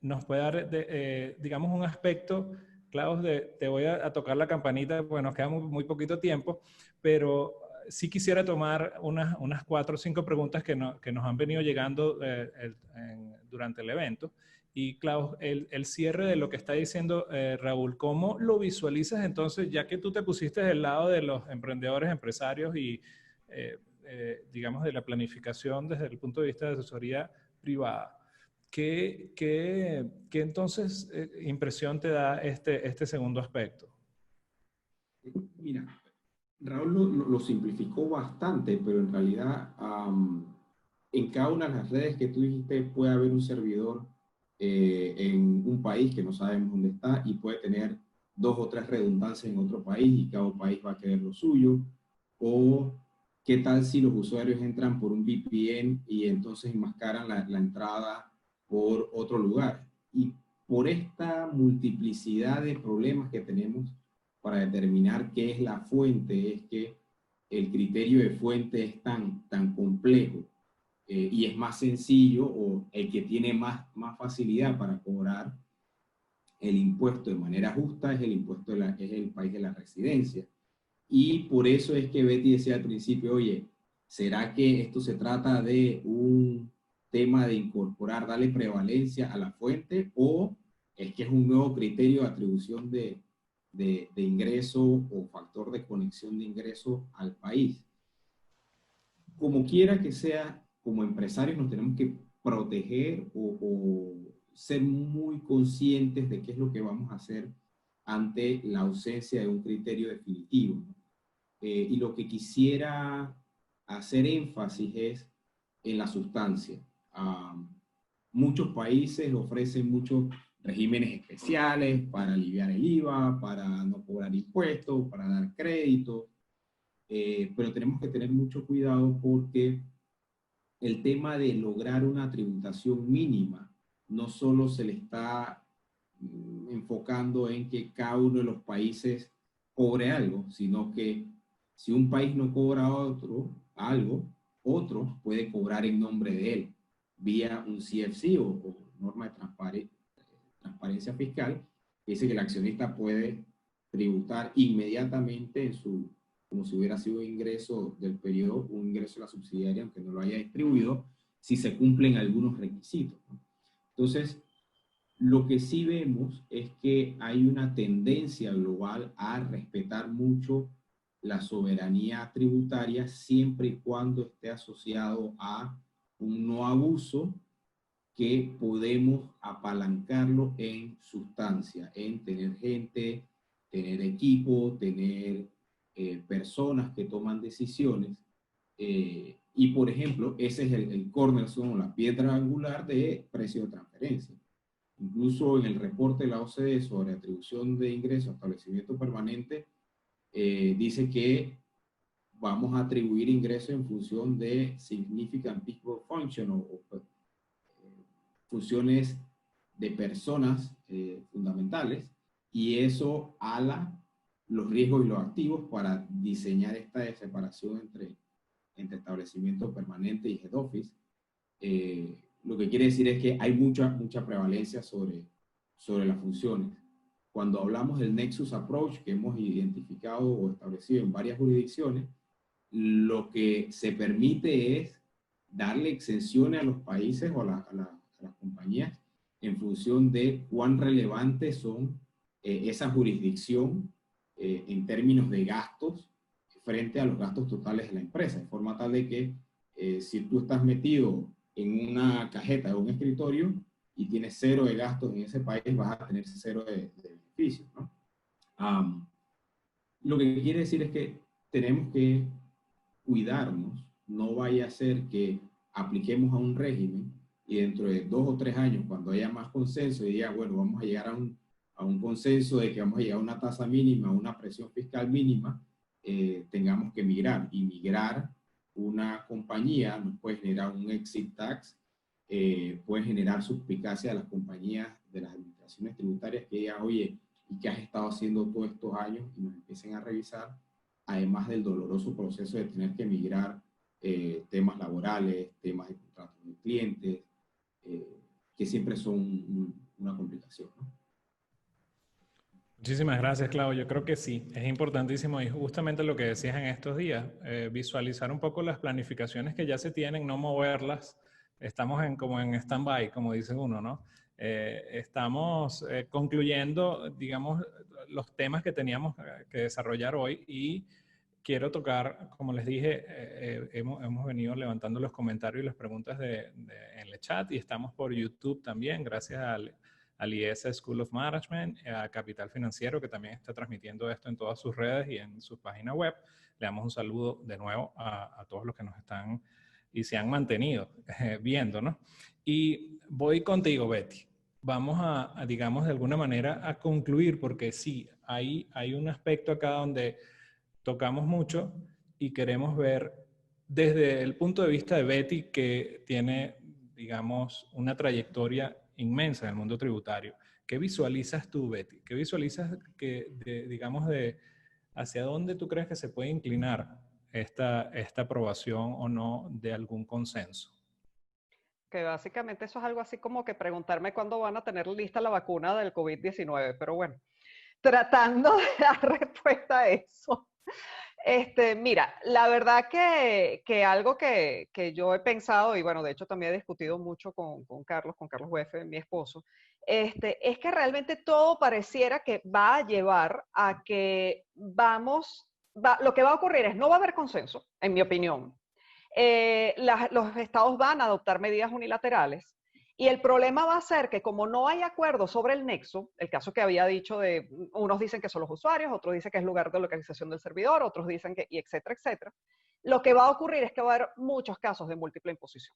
nos puede dar, digamos, un aspecto. Klaus, te voy a tocar la campanita, porque nos queda muy poquito tiempo, pero sí quisiera tomar unas 4 o 5 preguntas que nos han venido llegando durante el evento. Y Klaus, el cierre de lo que está diciendo Raúl, ¿cómo lo visualizas entonces, ya que tú te pusiste del lado de los emprendedores, empresarios y, digamos, de la planificación desde el punto de vista de asesoría privada? ¿Qué entonces impresión te da este segundo aspecto? Mira, Raúl lo simplificó bastante, pero en realidad en cada una de las redes que tú dijiste puede haber un servidor en un país que no sabemos dónde está y puede tener 2 o 3 redundancias en otro país y cada país va a querer lo suyo. O qué tal si los usuarios entran por un VPN y entonces enmascaran la entrada por otro lugar. Y por esta multiplicidad de problemas que tenemos para determinar qué es la fuente, es que el criterio de fuente es tan complejo y es más sencillo, o el que tiene más facilidad para cobrar el impuesto de manera justa es es el país de la residencia. Y por eso es que Betty decía al principio, oye, ¿será que esto se trata de un tema de incorporar, darle prevalencia a la fuente, o es que es un nuevo criterio de atribución de ingreso o factor de conexión de ingreso al país? Como quiera que sea, como empresarios nos tenemos que proteger o ser muy conscientes de qué es lo que vamos a hacer ante la ausencia de un criterio definitivo. Y lo que quisiera hacer énfasis es en la sustancia. Muchos países ofrecen muchos regímenes especiales para aliviar el IVA, para no cobrar impuestos, para dar crédito, pero tenemos que tener mucho cuidado porque el tema de lograr una tributación mínima no solo se le está enfocando en que cada uno de los países cobre algo, sino que si un país no cobra algo, otro puede cobrar en nombre de él, vía un CFC o norma de transparencia fiscal, que dice que el accionista puede tributar inmediatamente como si hubiera sido ingreso del periodo, un ingreso de la subsidiaria, aunque no lo haya distribuido, si se cumplen algunos requisitos, ¿no? Entonces, lo que sí vemos es que hay una tendencia global a respetar mucho la soberanía tributaria siempre y cuando esté asociado a un no abuso que podemos apalancarlo en sustancia, en tener gente, tener equipo, tener personas que toman decisiones. Y por ejemplo, ese es el cornerstone, la piedra angular de precio de transferencia. Incluso en el reporte de la OCDE sobre atribución de ingresos a establecimiento permanente, dice que vamos a atribuir ingresos en función de significant people function o funciones de personas fundamentales, y eso ala los riesgos y los activos para diseñar esta separación entre establecimiento permanente y head office. Lo que quiere decir es que hay mucha prevalencia sobre las funciones. Cuando hablamos del Nexus Approach, que hemos identificado o establecido en varias jurisdicciones, lo que se permite es darle exenciones a los países o a las compañías en función de cuán relevantes son esa jurisdicción en términos de gastos frente a los gastos totales de la empresa, de forma tal de que si tú estás metido en una cajeta o un escritorio y tienes 0 de gastos en ese país, vas a tener 0 de beneficios, ¿no? Lo que quiere decir es que tenemos que cuidarnos, no vaya a ser que apliquemos a un régimen y dentro de 2 o 3 años, cuando haya más consenso y diga, bueno, vamos a llegar a un consenso de que vamos a llegar a una tasa mínima, a una presión fiscal mínima, tengamos que migrar. Y migrar una compañía nos puede generar un exit tax puede generar suspicacia a las compañías de las administraciones tributarias que digan, oye, ¿y qué has estado haciendo todos estos años? Y nos empiecen a revisar, además del doloroso proceso de tener que migrar temas laborales, temas de contratos de clientes, que siempre son una complicación, ¿no? Muchísimas gracias, Claudio. Yo creo que sí, es importantísimo y justamente lo que decías en estos días, visualizar un poco las planificaciones que ya se tienen, no moverlas. Estamos como en stand-by, como dice uno, ¿no? Estamos concluyendo, digamos, los temas que teníamos que desarrollar hoy y quiero tocar, como les dije, hemos venido levantando los comentarios y las preguntas en el chat y estamos por YouTube también, gracias al IES School of Management, a Capital Financiero, que también está transmitiendo esto en todas sus redes y en su página web. Le damos un saludo de nuevo a todos los que nos están y se han mantenido viendo, ¿no? Y voy contigo, Betty. Vamos digamos, de alguna manera a concluir, porque sí, hay un aspecto acá donde tocamos mucho y queremos ver desde el punto de vista de Betty, que tiene, digamos, una trayectoria inmensa en el mundo tributario. ¿Qué visualizas tú, Betty? ¿Qué visualizas digamos, hacia dónde tú crees que se puede inclinar esta aprobación o no de algún consenso? Que básicamente eso es algo así como que preguntarme cuándo van a tener lista la vacuna del COVID-19, pero bueno, tratando de dar respuesta a eso. Mira, la verdad que algo que yo he pensado, y bueno, de hecho también he discutido mucho con Carlos Huefe, mi esposo, es que realmente todo pareciera que va a llevar a que lo que va a ocurrir es, no va a haber consenso, en mi opinión. Los estados van a adoptar medidas unilaterales. Y el problema va a ser que como no hay acuerdo sobre el nexo, el caso que había dicho de, unos dicen que son los usuarios, otros dicen que es lugar de localización del servidor, otros dicen que, y etcétera, etcétera, lo que va a ocurrir es que va a haber muchos casos de múltiple imposición.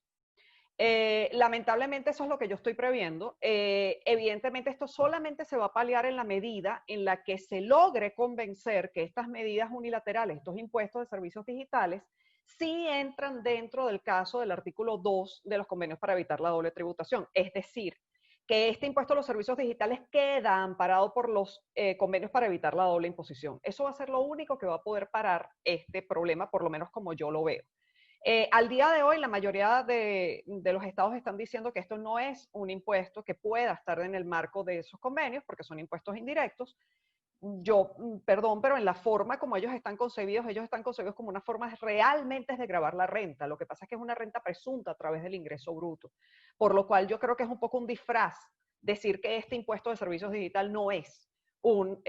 Lamentablemente eso es lo que yo estoy previendo. Evidentemente esto solamente se va a paliar en la medida en la que se logre convencer que estas medidas unilaterales, estos impuestos de servicios digitales, sí entran dentro del caso del artículo 2 de los convenios para evitar la doble tributación. Es decir, que este impuesto a los servicios digitales queda amparado por los convenios para evitar la doble imposición. Eso va a ser lo único que va a poder parar este problema, por lo menos como yo lo veo. Al día de hoy, la mayoría de los estados están diciendo que esto no es un impuesto que pueda estar en el marco de esos convenios, porque son impuestos indirectos. Yo, perdón, pero en la forma como ellos están concebidos como una forma realmente de gravar la renta. Lo que pasa es que es una renta presunta a través del ingreso bruto. Por lo cual yo creo que es un poco un disfraz decir que este impuesto de servicios digital no es un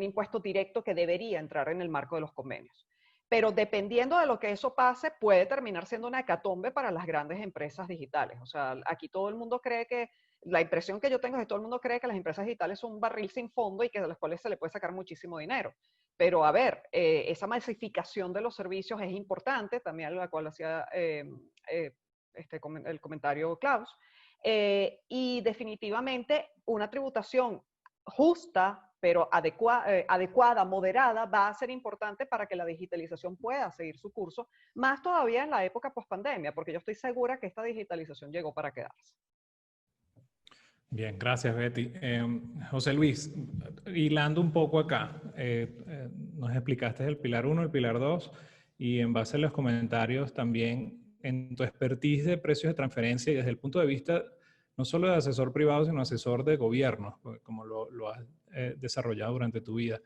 impuesto directo que debería entrar en el marco de los convenios. Pero dependiendo de lo que eso pase, puede terminar siendo una hecatombe para las grandes empresas digitales. O sea, aquí todo el mundo cree que, la impresión que yo tengo es que todo el mundo cree que las empresas digitales son un barril sin fondo y que de las cuales se le puede sacar muchísimo dinero. Pero a ver, esa masificación de los servicios es importante, también a la cual hacía el comentario Klaus. Y definitivamente una tributación justa, pero adecuada, moderada, va a ser importante para que la digitalización pueda seguir su curso, más todavía en la época post-pandemia, porque yo estoy segura que esta digitalización llegó para quedarse. Bien, gracias, Betty. José Luis, hilando un poco acá, nos explicaste el pilar 1, el pilar 2, y en base a los comentarios también en tu expertise de precios de transferencia y desde el punto de vista no solo de asesor privado, sino asesor de gobierno, como lo has desarrollado durante tu vida.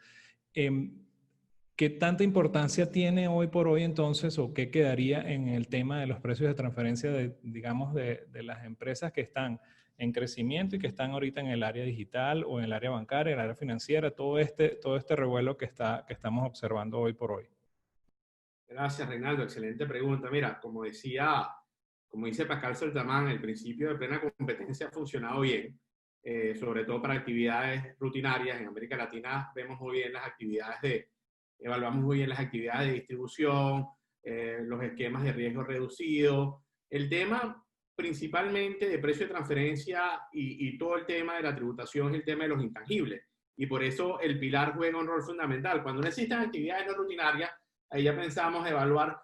¿Qué tanta importancia tiene hoy por hoy entonces o qué quedaría en el tema de los precios de transferencia digamos, de las empresas que están en crecimiento y que están ahorita en el área digital o en el área bancaria, en el área financiera, todo este revuelo que estamos observando hoy por hoy? Gracias, Reinaldo. Excelente pregunta. Mira, como dice Pascal Saltamán, el principio de plena competencia ha funcionado bien, sobre todo para actividades rutinarias. En América Latina vemos muy bien evaluamos muy bien las actividades de distribución, los esquemas de riesgo reducido. El tema principalmente de precio de transferencia y todo el tema de la tributación es el tema de los intangibles. Y por eso el pilar juega un rol fundamental. Cuando no existen actividades no rutinarias, ahí ya pensamos evaluar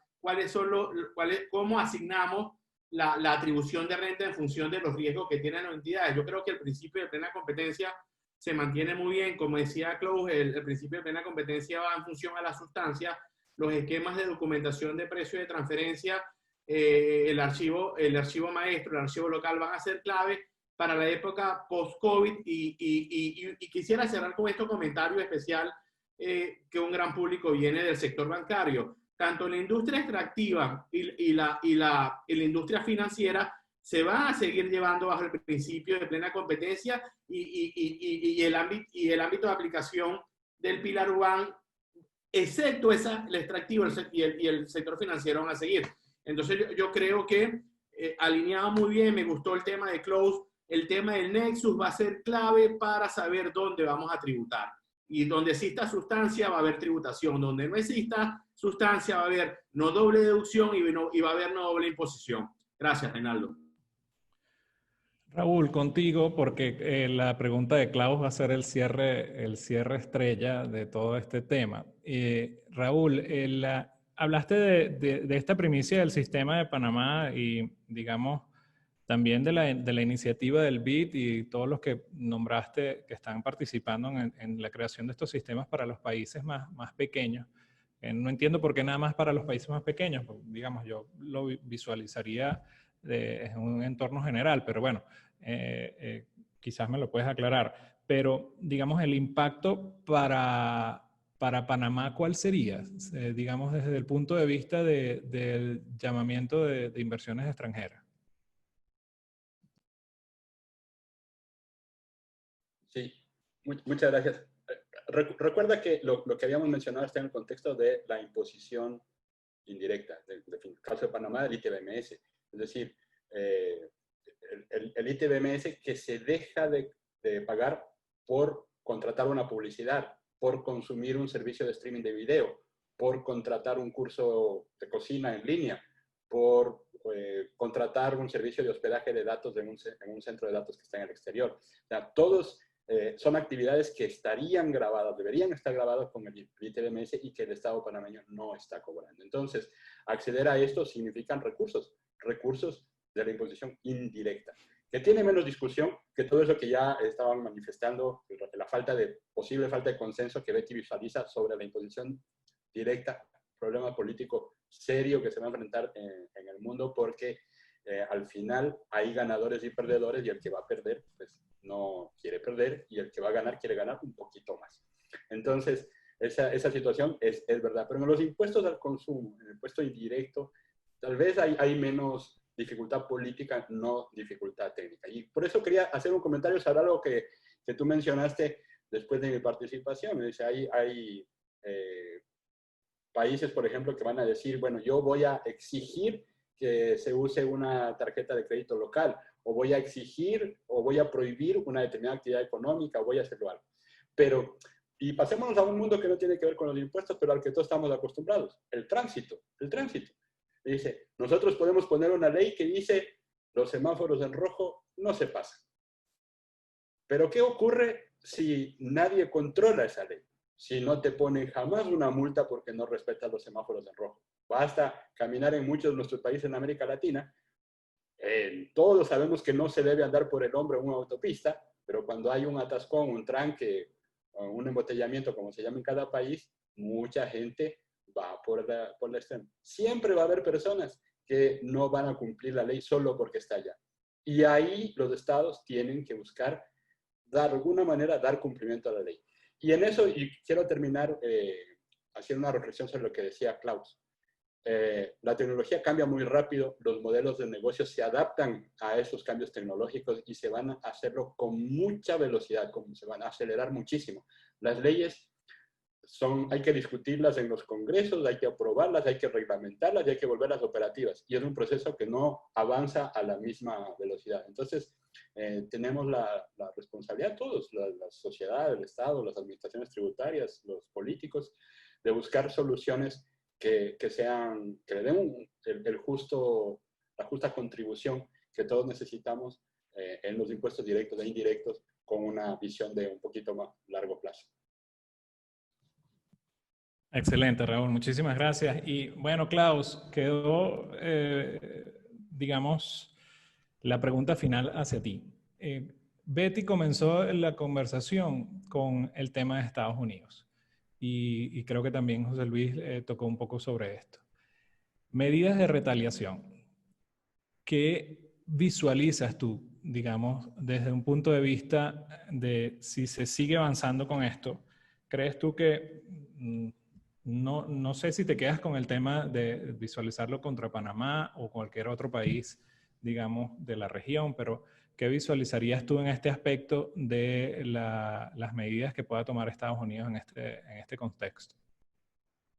cómo asignamos la atribución de renta en función de los riesgos que tienen las entidades. Yo creo que el principio de plena competencia se mantiene muy bien. Como decía Klaus, el principio de plena competencia va en función a la sustancia. Los esquemas de documentación de precio de transferencia, el archivo maestro, el archivo local van a ser clave para la época post-COVID y quisiera cerrar con este comentario especial que un gran público viene del sector bancario. Tanto la industria extractiva y la industria financiera se van a seguir llevando bajo el principio de plena competencia y el ámbito de aplicación del Pilar One, excepto el extractivo y el sector financiero van a seguir. Entonces yo creo que alineado muy bien, me gustó el tema de Klaus, el tema del Nexus va a ser clave para saber dónde vamos a tributar. Y donde exista sustancia va a haber tributación, donde no exista sustancia va a haber no doble deducción y va a haber no doble imposición. Gracias, Reinaldo. Raúl, contigo, porque la pregunta de Klaus va a ser el cierre estrella de todo este tema. Raúl, hablaste de esta primicia del sistema de Panamá y, digamos, también de la iniciativa del BID y todos los que nombraste que están participando en la creación de estos sistemas para los países más pequeños. No entiendo por qué nada más para los países más pequeños, porque, digamos, yo lo visualizaría en un entorno general, pero bueno, quizás me lo puedes aclarar. Pero, digamos, el impacto para Panamá, ¿cuál sería? Digamos, desde el punto de vista del llamamiento de inversiones extranjeras. Sí, muchas gracias. Recuerda que lo que habíamos mencionado está en el contexto de la imposición indirecta, del caso de Panamá, del ITBMS. Es decir, el ITBMS que se deja de pagar por contratar una publicidad, por consumir un servicio de streaming de video, por contratar un curso de cocina en línea, por contratar un servicio de hospedaje de datos en un centro de datos que está en el exterior. O sea, todos son actividades que estarían grabadas, deberían estar grabadas con el ITBMS y que el Estado panameño no está cobrando. Entonces, acceder a esto significan recursos de la imposición indirecta, que tiene menos discusión que todo eso que ya estaban manifestando, la posible falta de consenso que Betty visualiza sobre la imposición directa, problema político serio que se va a enfrentar en el mundo, porque al final hay ganadores y perdedores, y el que va a perder, pues no quiere perder, y el que va a ganar quiere ganar un poquito más. Entonces, esa situación es verdad. Pero en los impuestos al consumo, en el impuesto indirecto, tal vez hay menos dificultad política, no dificultad técnica. Y por eso quería hacer un comentario sobre algo que tú mencionaste después de mi participación. Dice, hay países, por ejemplo, que van a decir, bueno, yo voy a exigir que se use una tarjeta de crédito local, o voy a exigir o voy a prohibir una determinada actividad económica, o voy a hacerlo algo. Pero, y pasémonos a un mundo que no tiene que ver con los impuestos, pero al que todos estamos acostumbrados, el tránsito. Dice, nosotros podemos poner una ley que dice, los semáforos en rojo no se pasan. Pero ¿qué ocurre si nadie controla esa ley? Si no te ponen jamás una multa porque no respetas los semáforos en rojo. Basta caminar en muchos de nuestros países en América Latina. Todos sabemos que no se debe andar por el hombro en una autopista, pero cuando hay un atascón, un tranque, un embotellamiento, como se llama en cada país, mucha gente va por la extrema. Siempre va a haber personas que no van a cumplir la ley solo porque está allá. Y ahí los estados tienen que buscar, de alguna manera, dar cumplimiento a la ley. Y en eso, y quiero terminar haciendo una reflexión sobre lo que decía Klaus. La tecnología cambia muy rápido, los modelos de negocio se adaptan a esos cambios tecnológicos y se van a hacerlo con mucha velocidad, se van a acelerar muchísimo. Las leyes hay que discutirlas en los congresos, hay que aprobarlas, hay que reglamentarlas y hay que volverlas operativas. Y es un proceso que no avanza a la misma velocidad. Entonces, tenemos la responsabilidad todos, la sociedad, el Estado, las administraciones tributarias, los políticos, de buscar soluciones que le den la justa contribución que todos necesitamos en los impuestos directos e indirectos, con una visión de un poquito más largo plazo. Excelente, Raúl. Muchísimas gracias. Y bueno, Klaus, quedó digamos, la pregunta final hacia ti. Betty comenzó la conversación con el tema de Estados Unidos y creo que también José Luis tocó un poco sobre esto. Medidas de retaliación. ¿Qué visualizas tú, digamos, desde un punto de vista de si se sigue avanzando con esto? ¿Crees tú que, no sé si te quedas con el tema de visualizarlo contra Panamá o cualquier otro país, digamos, de la región, pero ¿qué visualizarías tú en este aspecto de las medidas que pueda tomar Estados Unidos en este contexto?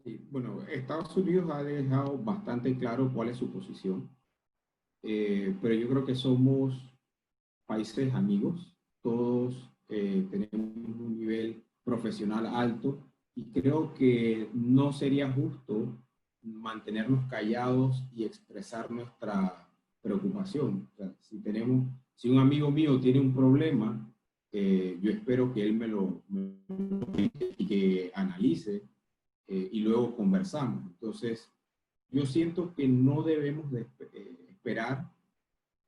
Sí, bueno, Estados Unidos ha dejado bastante claro cuál es su posición, pero yo creo que somos países amigos, todos tenemos un nivel profesional alto y creo que no sería justo mantenernos callados y expresar nuestra preocupación. O sea, si un amigo mío tiene un problema, yo espero que él me lo y que analice y luego conversamos. Entonces, yo siento que no debemos de esperar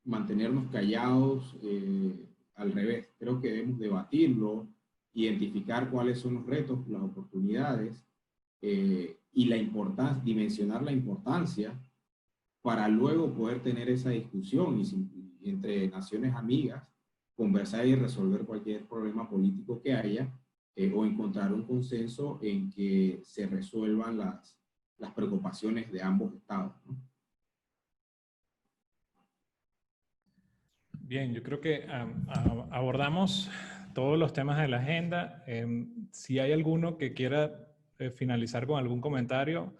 mantenernos callados, al revés, creo que debemos debatirlo, identificar cuáles son los retos, las oportunidades y la importancia, dimensionar la importancia para luego poder tener esa discusión y entre naciones amigas, conversar y resolver cualquier problema político que haya o encontrar un consenso en que se resuelvan las preocupaciones de ambos estados, ¿no? Bien, yo creo que abordamos todos los temas de la agenda. Si hay alguno que quiera finalizar con algún comentario,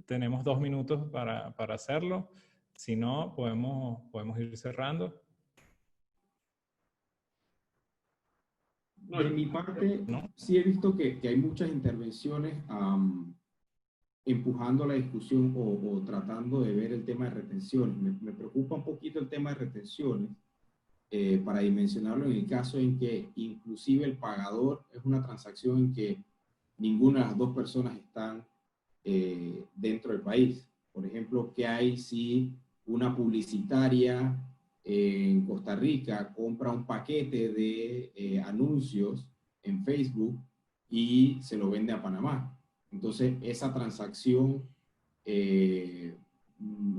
tenemos 2 minutos para hacerlo. Si no, podemos ir cerrando. De mi parte, ¿No? sí he visto que hay muchas intervenciones empujando la discusión o tratando de ver el tema de retenciones. Me preocupa un poquito el tema de retenciones para dimensionarlo en el caso en que inclusive el pagador es una transacción en que ninguna de las dos personas están dentro del país. Por ejemplo, ¿qué hay si una publicitaria en Costa Rica compra un paquete de anuncios en Facebook y se lo vende a Panamá? Entonces, esa transacción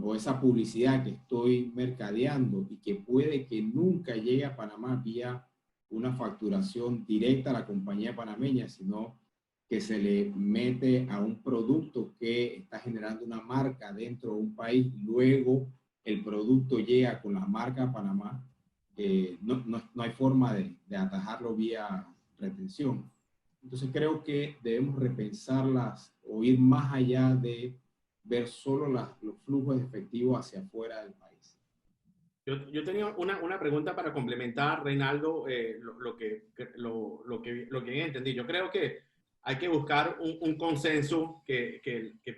o esa publicidad que estoy mercadeando y que puede que nunca llegue a Panamá vía una facturación directa a la compañía panameña, sino que se le mete a un producto que está generando una marca dentro de un país, luego el producto llega con la marca Panamá, no hay forma de atajarlo vía retención. Entonces creo que debemos repensarlas o ir más allá de ver solo los flujos de efectivo hacia afuera del país. Yo tenía una pregunta para complementar, Reinaldo, lo que entendí. Yo creo que hay que buscar un consenso que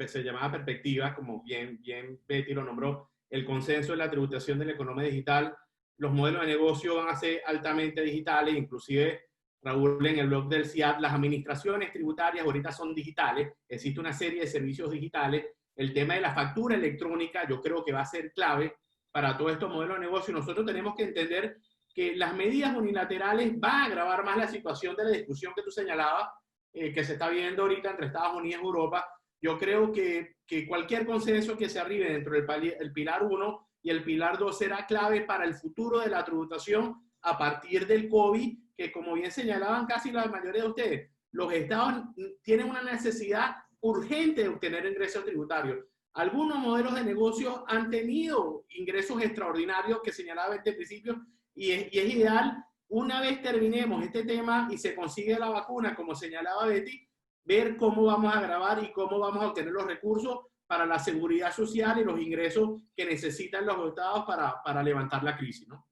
se llamaba perspectiva, como bien Betty lo nombró, el consenso en la tributación de la economía digital. Los modelos de negocio van a ser altamente digitales, inclusive Raúl en el blog del CIAT, las administraciones tributarias ahorita son digitales, existe una serie de servicios digitales. El tema de la factura electrónica yo creo que va a ser clave para todos estos modelos de negocio. Nosotros tenemos que entender que las medidas unilaterales van a agravar más la situación de la discusión que tú señalabas, que se está viendo ahorita entre Estados Unidos y Europa. Yo creo que cualquier consenso que se arribe dentro del pilar 1 y el pilar 2 será clave para el futuro de la tributación a partir del COVID, que como bien señalaban casi la mayoría de ustedes, los estados tienen una necesidad urgente de obtener ingresos tributarios. Algunos modelos de negocio han tenido ingresos extraordinarios que señalaba este principio y es ideal, una vez terminemos este tema y se consigue la vacuna, como señalaba Betty, ver cómo vamos a grabar y cómo vamos a obtener los recursos para la seguridad social y los ingresos que necesitan los estados para levantar la crisis, ¿no?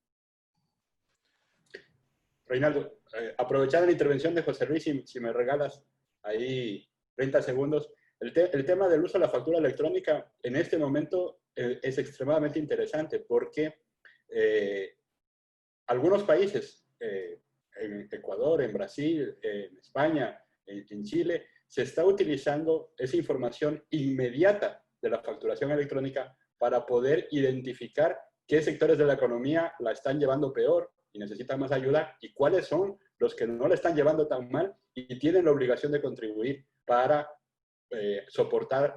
Reinaldo, aprovechando la intervención de José Luis, si me regalas ahí 30 segundos, el tema del uso de la factura electrónica en este momento es extremadamente interesante porque algunos países, en Ecuador, en Brasil, en España, en Chile, se está utilizando esa información inmediata de la facturación electrónica para poder identificar qué sectores de la economía la están llevando peor y necesitan más ayuda, y cuáles son los que no la están llevando tan mal y tienen la obligación de contribuir para soportar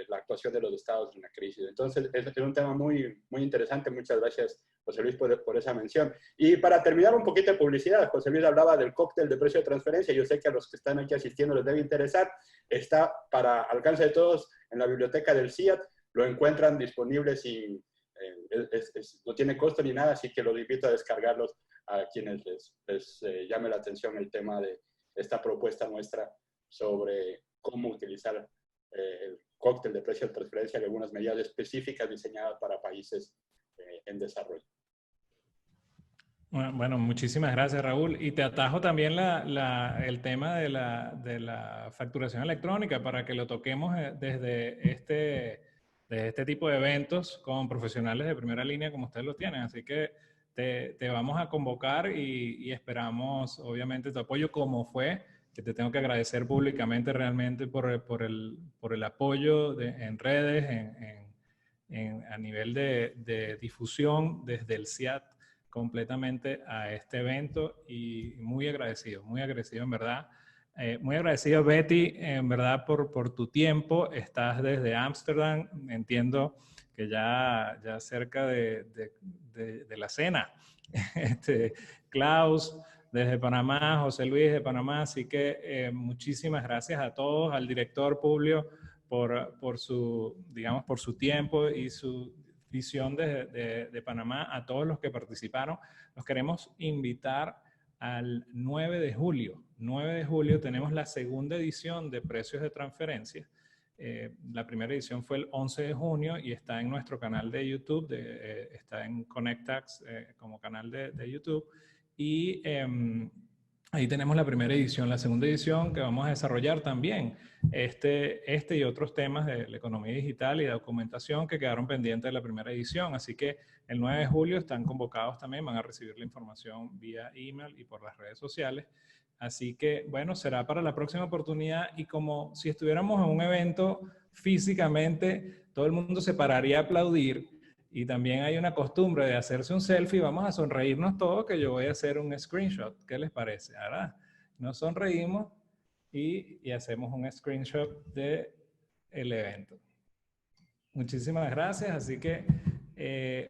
la actuación de los estados en la crisis. Entonces, es un tema muy, muy interesante. Muchas gracias, José Luis, por esa mención. Y para terminar, un poquito de publicidad. José Luis hablaba del cóctel de precio de transferencia. Yo sé que a los que están aquí asistiendo les debe interesar. Está para alcance de todos en la biblioteca del CIAT. Lo encuentran disponible sin... no tiene costo ni nada, así que los invito a descargarlos a quienes les llame la atención el tema de esta propuesta nuestra sobre cómo utilizar el cóctel de precio de transferencia y algunas medidas específicas diseñadas para países en desarrollo. Bueno, muchísimas gracias, Raúl. Y te atajo también el tema de la facturación electrónica para que lo toquemos desde este tipo de eventos con profesionales de primera línea como ustedes lo tienen. Así que te vamos a convocar y esperamos, obviamente, tu apoyo, como fue, que te tengo que agradecer públicamente realmente por el apoyo en redes, a nivel de difusión desde el CIAT completamente a este evento, y muy agradecido en verdad. Muy agradecido, Betty, en verdad, por tu tiempo. Estás desde Ámsterdam, entiendo que ya cerca de la cena. Klaus desde Panamá, José Luis de Panamá, así que muchísimas gracias a todos, al director Publio por su tiempo y su visión de Panamá, a todos los que participaron. Los queremos invitar al 9 de julio. 9 de julio tenemos la segunda edición de Precios de Transferencia. La primera edición fue el 11 de junio y está en nuestro canal de YouTube, está en ConnectTax como canal de YouTube. Y ahí tenemos la primera edición. La segunda edición que vamos a desarrollar también este y otros temas de la economía digital y de documentación que quedaron pendientes de la primera edición. Así que el 9 de julio están convocados también, van a recibir la información vía email y por las redes sociales. Así que, bueno, será para la próxima oportunidad, y como si estuviéramos en un evento físicamente, todo el mundo se pararía a aplaudir, y también hay una costumbre de hacerse un selfie. Vamos a sonreírnos todos, que yo voy a hacer un screenshot. ¿Qué les parece? Ahora nos sonreímos y hacemos un screenshot del evento. Muchísimas gracias. Así que,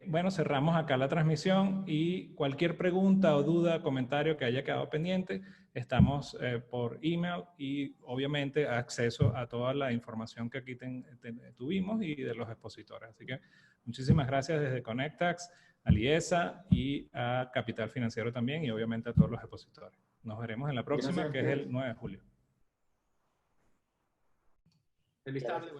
bueno, cerramos acá la transmisión, y cualquier pregunta o duda, comentario que haya quedado pendiente, estamos por email, y obviamente acceso a toda la información que aquí tuvimos y de los expositores. Así que muchísimas gracias desde ConnectTax, a Liesa y a Capital Financiero también, y obviamente a todos los expositores. Nos veremos en la próxima, que es el 9 de julio. Feliz tarde.